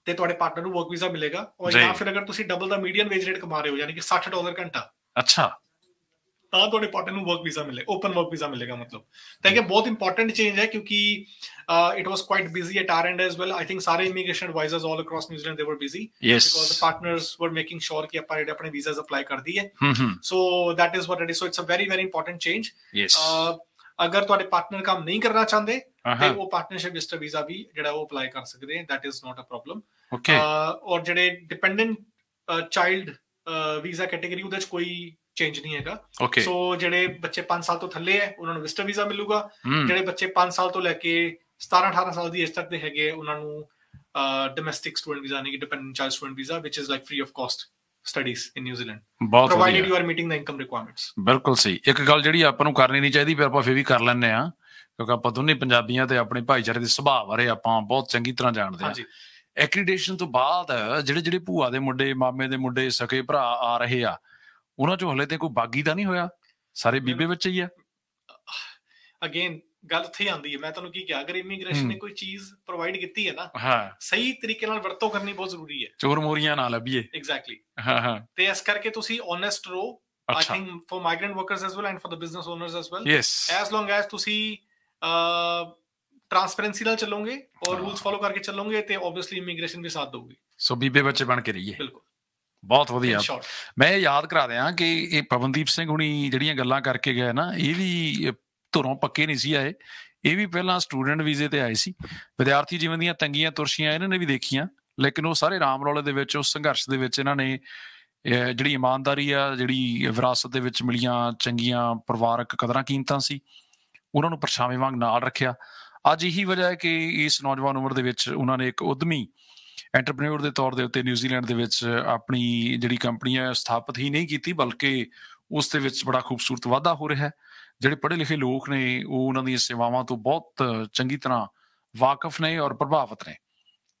B: ਤੇ ਤੁਹਾਡੇ ਪਾਰਟਨਰ ਨੂੰ ਵਰਕ ਵੀਜ਼ਾ ਮਿਲੇਗਾ, ਔਰ ਜਾਂ ਫਿਰ ਅਗਰ ਤੁਸੀਂ ਡਬਲ ਦਾ ਮੀਡੀਅਨ ਵੇਜ ਰੇਟ ਕਮਾ ਰਹੇ ਹੋ ਯਾਨੀ ਕਿ $60 ਘੰਟਾ, ਅੱਛਾ, ਤਾਂ ਤੁਹਾਡੇ ਪਾਰਟਨਰ ਨੂੰ ਵਰਕ ਵੀਜ਼ਾ ਮਿਲੇ, ਓਪਨ ਵਰਕ ਵੀਜ਼ਾ ਮਿਲੇਗਾ। ਮਤਲਬ ਤਾਂ ਇਹ ਬਹੁਤ ਇੰਪੋਰਟੈਂਟ ਚੇਂਜ ਹੈ ਕਿਉਂਕਿ it was quite busy at our end as well. I think ਸਾਰੇ immigration advisors all across New Zealand they were busy, yes, because the partners were making sure ਕਿ ਆਪਾਂ ਆਪਣੇ visas apply ਕਰ ਦਈਏ। So that is what it is. So it's a very very important change. Yes. ਅਗਰ ਤੁਹਾਡੇ partner ਕੰਮ ਨਹੀਂ ਕਰਨਾ ਚਾਹੁੰਦੇ ਤੇ ਉਹ ਪਾਰਟਨਰਸ਼ਿਪ ਵਿਜ਼ਟਰ ਵੀਜ਼ਾ ਵੀ ਜਿਹੜਾ ਉਹ ਅਪਲਾਈ ਕਰ ਸਕਦੇ ਹਨ, that is not a problem. ਔਰ ਜਿਹੜੇ ਡਿਪੈਂਡੈਂਟ ਚਾਈਲਡ ਵੀਜ਼ਾ ਕੈਟੇਗਰੀ ਉਹਦੇ ਚ ਕੋਈ ਚੇਂਜ ਨਹੀਂ ਹੈਗਾ। ਸੋ ਜਿਹੜੇ ਬੱਚੇ 5 ਸਾਲ ਤੋਂ ਥੱਲੇ ਹੈ ਉਹਨਾਂ ਨੂੰ ਵਿਜ਼ਟਰ ਵੀਜ਼ਾ ਮਿਲੂਗਾ, ਜਿਹੜੇ ਬੱਚੇ 5 ਸਾਲ ਤੋਂ ਲੈ ਕੇ 17-18 ਸਾਲ ਦੀ ਏਜ ਤੱਕ ਦੇ ਹੈਗੇ ਉਹਨਾਂ ਨੂੰ ਡੋਮੈਸਟਿਕ ਸਟੂਡੈਂਟ ਵੀਜ਼ਾ ਯਾਨੀ ਕਿ dependent child student visa which is like free of cost studies in New Zealand, provided you are meeting the income requirements. ਬਿਲਕੁਲ ਸਹੀ। ਇੱਕ ਗੱਲ ਜਿਹੜੀ ਆਪਾਂ ਨੂੰ ਕਰਨੀ ਨਹੀਂ ਚਾਹੀਦੀ, ਪਰ ਆਪਾਂ ਫਿਰ ਵੀ ਕਰ ਲੈਂਦੇ ਹਾਂ ਕਿਉਂਕਿ ਆਪਾਂ ਦੋਨੇ ਪੰਜਾਬੀਆਂ ਤੇ ਆਪਣੇ ਭਾਈਚਾਰੇ ਦੇ ਸੁਭਾਅ ਬਾਰੇ ਆਪਾਂ ਬਹੁਤ ਚੰਗੀ ਤਰ੍ਹਾਂ ਜਾਣਦੇ ਹਾਂ। ਐਕ੍ਰੀਡੇਸ਼ਨ ਤੋਂ ਬਾਅਦ ਜਿਹੜੇ ਭੂਆ ਦੇ ਮੁੰਡੇ, ਮਾਮੇ ਦੇ ਮੁੰਡੇ, ਸਕੇ ਭਰਾ ਆ ਰਹੇ ਆ, ਉਹਨਾਂ ਚੋਂ ਹਲੇ ਤੇ ਕੋਈ ਬਾਗੀ ਤਾਂ ਨਹੀਂ ਹੋਇਆ? ਸਾਰੇ ਬੀਬੇ ਬੱਚੇ ਹੀ ਆ। ਅਗੇਨ ਗੱਲ ਉੱਥੇ ਆਉਂਦੀ ਹੈ, ਮੈਂ ਤੁਹਾਨੂੰ ਕੀ ਕਿਹਾ, ਅਗਰ ਇਮੀਗ੍ਰੇਸ਼ਨ ਨੇ ਕੋਈ ਚੀਜ਼ ਪ੍ਰੋਵਾਈਡ ਕੀਤੀ ਹੈ ਨਾ, ਸਹੀ ਤਰੀਕੇ ਨਾਲ ਵਰਤੋਂ ਕਰਨੀ ਬਹੁਤ ਜ਼ਰੂਰੀ ਹੈ, ਚੋਰ ਮੋਰੀਆਂ ਨਾ ਲੱਭੀਏ। ਐਗਜ਼ੈਕਟਲੀ। ਤੇ ਇਸ ਕਰਕੇ ਤੁਸੀਂ ਓਨੈਸਟ ਰਹੋ, I think for migrant workers as well and for the business owners as well. Yes. As long as ਤੁਸੀਂ ਟ੍ਰਾਂਸਪੇਰੈਂਸੀ ਨਾਲ ਚੱਲੋਗੇ ਔਰ ਰੂਲਸ ਫੋਲੋ ਕਰਕੇ ਚੱਲੋਗੇ ਤੇ ਆਬਵੀਅਸਲੀ ਇਮੀਗ੍ਰੇਸ਼ਨ ਵੀ ਸਾਥ ਦੇਊਗੀ। ਸੋ ਬੀਬੇ ਬੱਚੇ ਬਣ ਕੇ ਰਹੀਏ। ਬਿਲਕੁਲ, ਬਹੁਤ ਵਧੀਆ। ਮੈਂ ਯਾਦ ਕਰਾ ਦਿਆਂ ਕਿ ਇਹ ਪਵਨਦੀਪ ਸਿੰਘ ਹੁਣੀ ਜਿਹੜੀਆਂ ਗੱਲਾਂ ਕਰਕੇ ਗਏ ਨਾ, ਇਹ ਵੀ ਧੁਰੋਂ ਪੱਕੇ ਨਹੀਂ ਸੀ ਆਏ, ਇਹ ਵੀ ਪਹਿਲਾਂ ਸਟੂਡੈਂਟ ਵੀਜ਼ੇ ਤੇ ਆਏ ਸੀ। ਵਿਦਿਆਰਥੀ ਜੀਵਨ ਦੀਆਂ ਤੰਗੀਆਂ ਤੁਰਸ਼ੀਆਂ ਇਹਨਾਂ ਨੇ ਵੀ ਦੇਖੀਆਂ, ਲੇਕਿਨ ਉਹ ਸਾਰੇ ਰਾਮ ਰੌਲੇ ਦੇ ਵਿੱਚ, ਉਸ ਸੰਘਰਸ਼ ਦੇ ਵਿੱਚ ਇਹਨਾਂ ਨੇ ਜਿਹੜੀ ਇਮਾਨਦਾਰੀ ਆ, ਜਿਹੜੀ ਵਿਰਾਸਤ ਦੇ ਵਿੱਚ ਮਿਲੀਆਂ ਚੰਗੀਆਂ ਪਰਿਵਾਰਕ ਕਦਰਾਂ ਕੀਮਤਾਂ ਸੀ, ਉਹਨਾਂ ਨੂੰ ਪਰਛਾਵੇਂ ਵਾਂਗ ਨਾਲ ਰੱਖਿਆ। ਅੱਜ ਇਹੀ ਵਜ੍ਹਾ ਹੈ ਕਿ ਇਸ ਨੌਜਵਾਨ ਉਮਰ ਦੇ ਵਿੱਚ ਉਹਨਾਂ ਨੇ ਇੱਕ ਉੱਦਮੀ ਐਂਟਰਪ੍ਰੇਨਿਓਰ ਦੇ ਤੌਰ ਦੇ ਉੱਤੇ ਨਿਊਜ਼ੀਲੈਂਡ ਦੇ ਵਿੱਚ ਆਪਣੀ ਜਿਹੜੀ ਕੰਪਨੀ ਹੈ ਸਥਾਪਿਤ ਹੀ ਨਹੀਂ ਕੀਤੀ, ਬਲਕਿ ਉਸ ਦੇ ਵਿੱਚ ਬੜਾ ਖੂਬਸੂਰਤ ਵਾਧਾ ਹੋ ਰਿਹਾ ਹੈ। ਜਿਹੜੇ ਪੜ੍ਹੇ ਲਿਖੇ ਲੋਕ ਨੇ ਉਹ ਉਹਨਾਂ ਦੀਆਂ ਸੇਵਾਵਾਂ ਤੋਂ ਬਹੁਤ ਚੰਗੀ ਤਰ੍ਹਾਂ ਵਾਕਫ ਨੇ ਔਰ ਪ੍ਰਭਾਵਿਤ ਨੇ।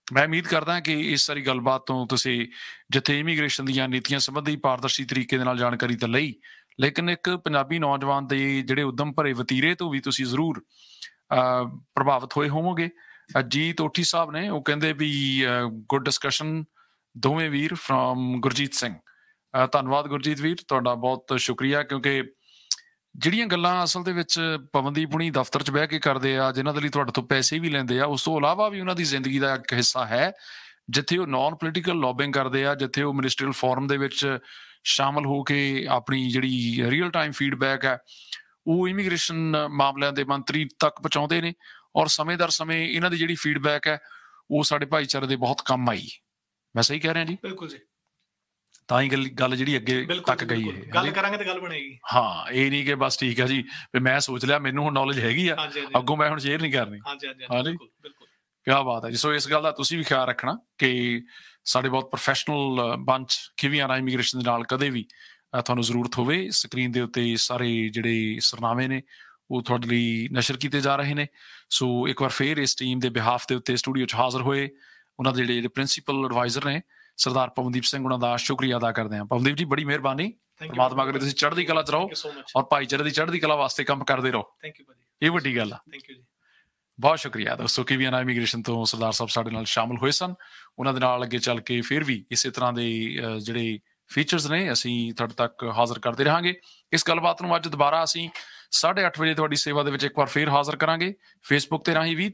B: ਮੈਂ ਉਮੀਦ ਕਰਦਾ ਕਿ ਇਸ ਸਾਰੀ ਗੱਲਬਾਤ ਤੋਂ ਤੁਸੀਂ ਜਿੱਥੇ ਇਮੀਗ੍ਰੇਸ਼ਨ ਦੀਆਂ ਨੀਤੀਆਂ ਸੰਬੰਧੀ ਪਾਰਦਰਸ਼ੀ ਤਰੀਕੇ ਦੇ ਨਾਲ ਜਾਣਕਾਰੀ ਤਾਂ ਲਈ, ਲੇਕਿਨ ਇੱਕ ਪੰਜਾਬੀ ਨੌਜਵਾਨ ਦੇ ਜਿਹੜੇ ਉੱਦਮ ਭਰੇ ਵਤੀਰੇ ਤੋਂ ਵੀ ਤੁਸੀਂ ਜ਼ਰੂਰ ਪ੍ਰਭਾਵਿਤ ਹੋਏ ਹੋਵੋਗੇ। ਜੀਤ ਓਠੀ ਸਾਹਿਬ ਨੇ, ਉਹ ਕਹਿੰਦੇ ਵੀ ਗੁੱਡ ਡਿਸਕਸ਼ਨ ਦੋਵੇਂ ਵੀਰ ਫਰੋਮ ਗੁਰਜੀਤ ਸਿੰਘ। ਧੰਨਵਾਦ ਗੁਰਜੀਤ ਵੀਰ, ਤੁਹਾਡਾ ਬਹੁਤ ਸ਼ੁਕਰੀਆ, ਕਿਉਂਕਿ
A: ਜਿਹੜੀਆਂ ਗੱਲਾਂ ਅਸਲ ਦੇ ਵਿੱਚ ਪਵਨਦੀਪ ਹੁਣੀ ਦਫ਼ਤਰ 'ਚ ਬਹਿ ਕੇ ਕਰਦੇ ਆ, ਜਿਨ੍ਹਾਂ ਦੇ ਲਈ ਤੁਹਾਡੇ ਤੋਂ ਪੈਸੇ ਵੀ ਲੈਂਦੇ ਆ, ਉਸ ਤੋਂ ਇਲਾਵਾ ਵੀ ਉਹਨਾਂ ਦੀ ਜ਼ਿੰਦਗੀ ਦਾ ਇੱਕ ਹਿੱਸਾ ਹੈ ਜਿੱਥੇ ਉਹ ਨਾਨ ਪੋਲੀਟੀਕਲ ਲੌਬਿੰਗ ਕਰਦੇ ਆ, ਜਿੱਥੇ ਉਹ ਮਿਨਿਸਟਰੀਅਲ ਫੋਰਮ ਦੇ ਵਿੱਚ ਸ਼ਾਮਲ ਹੋ ਕੇ ਆਪਣੀ ਜਿਹੜੀ ਰੀਅਲ ਟਾਈਮ ਫੀਡਬੈਕ ਹੈ ਉਹ ਇਮੀਗ੍ਰੇਸ਼ਨ ਮਾਮਲਿਆਂ ਦੇ ਮੰਤਰੀ ਤੱਕ ਪਹੁੰਚਾਉਂਦੇ ਨੇ, ਔਰ ਸਮੇਂ ਦਰ ਸਮੇਂ ਇਹਨਾਂ ਦੀ ਜਿਹੜੀ ਫੀਡਬੈਕ ਹੈ ਉਹ ਸਾਡੇ ਭਾਈਚਾਰੇ ਦੇ ਬਹੁਤ ਕੰਮ ਆਈ। ਮੈਂ ਸਹੀ ਕਹਿ ਰਿਹਾ ਜੀ?
B: ਬਿਲਕੁਲ ਜੀ।
A: ਤਾਂ ਹੀ ਗੱਲ ਜਿਹੜੀ ਅੱਗੇ ਤੱਕ ਗਈ ਹੈ।
B: ਗੱਲ ਕਰਾਂਗੇ ਤੇ ਗੱਲ ਬਣੇਗੀ।
A: ਹਾਂ, ਇਹ ਨਹੀਂ ਕਿ ਬਸ ਠੀਕ ਹੈ ਜੀ ਵੀ ਮੈਂ ਸੋਚ ਲਿਆ, ਮੈਨੂੰ ਹੁਣ ਨੌਲੇਜ ਹੈਗੀ ਆ, ਅੱਗੋਂ ਮੈਂ ਹੁਣ ਸ਼ੇਅਰ ਨਹੀਂ ਕਰਨੀ। ਹਾਂਜੀ, ਕਿਆ ਬਾਤ ਹੈ ਜੀ। ਸੋ ਇਸ ਗੱਲ ਦਾ ਤੁਸੀਂ ਵੀ ਖਿਆਲ ਰੱਖਣਾ ਕਿ ਸਾਡੇ ਬਹੁਤ ਪ੍ਰੋਫੈਸ਼ਨਲ ਬੰਚ ਕਿਵੀਆਨਾ ਇਮੀਗ੍ਰੇਸ਼ਨ ਦੇ ਨਾਲ ਕਦੇ ਵੀ ਤੁਹਾਨੂੰ ਜ਼ਰੂਰਤ ਹੋਵੇ, ਸਕਰੀਨ ਦੇ ਉੱਤੇ ਸਾਰੇ ਜਿਹੜੇ ਸਰਨਾਮੇ ਨੇ ਉਹ ਤੁਹਾਡੇ ਲਈ ਨਸ਼ਰ ਕੀਤੇ ਜਾ ਰਹੇ ਨੇ। ਸੋ ਇੱਕ ਵਾਰ ਫੇਰ ਇਸ ਟੀਮ ਦੇ ਬਿਹਾਫ ਦੇ ਉੱਤੇ ਸਟੂਡੀਓ 'ਚ ਹਾਜ਼ਰ ਹੋਏ ਉਹਨਾਂ ਦੇ ਜਿਹੜੇ ਪ੍ਰਿੰਸੀਪਲ ਐਡਵਾਈਜ਼ਰ ਨੇ ਸਰਦਾਰ ਪਵਨਦੀਪ ਸਿੰਘ, ਉਹਨਾਂ ਦਾ ਸ਼ੁਕਰੀਆ ਅਦਾ ਕਰਦੇ ਹਾਂ। ਪਵਨਦੀਪ ਜੀ, ਬੜੀ ਮਿਹਰਬਾਨੀ। ਪਰਮਾਤਮਾ ਕਰੇ ਤੁਸੀਂ ਚੜ੍ਹਦੀ ਕਲਾ 'ਚ ਰਹੋ ਔਰ ਭਾਈਚਾਰੇ ਦੀ ਚੜ੍ਹਦੀ ਕਲਾ ਵਾਸਤੇ ਕੰਮ ਕਰਦੇ ਰਹੋ। ਇਹ ਵੱਡੀ ਗੱਲ ਆ। ਬਹੁਤ ਸ਼ੁਕਰੀਆ ਦੋਸਤੋ। ਕਿਵੀਆਨਾ ਇਮੀਗ੍ਰੇਸ਼ਨ ਤੋਂ ਸਰਦਾਰ ਸਾਹਿਬ ਸਾਡੇ ਨਾਲ ਸ਼ਾਮਲ ਹੋਏ ਸਨ। ਉਹਨਾਂ ਦੇ ਨਾਲ ਅੱਗੇ ਚੱਲ ਕੇ ਫਿਰ ਵੀ ਇਸੇ ਤਰ੍ਹਾਂ ਦੇ ਜਿਹੜੇ ਫੀਚਰਸ ਨੇ ਅਸੀਂ ਤੁਹਾਡੇ ਤੱਕ ਹਾਜ਼ਰ ਕਰਦੇ ਰਹਾਂਗੇ। ਇਸ ਗੱਲਬਾਤ ਨੂੰ ਅੱਜ ਦੁਬਾਰਾ ਅਸੀਂ 8:30 ਵਜੇ ਤੁਹਾਡੀ ਸੇਵਾ ਦੇ ਵਿੱਚ ਇੱਕ ਵਾਰ ਫੇਰ ਹਾਜ਼ਰ ਕਰਾਂਗੇ, ਫੇਸਬੁੱਕ ਤੇ ਰਾਹੀਂ ਵੀ।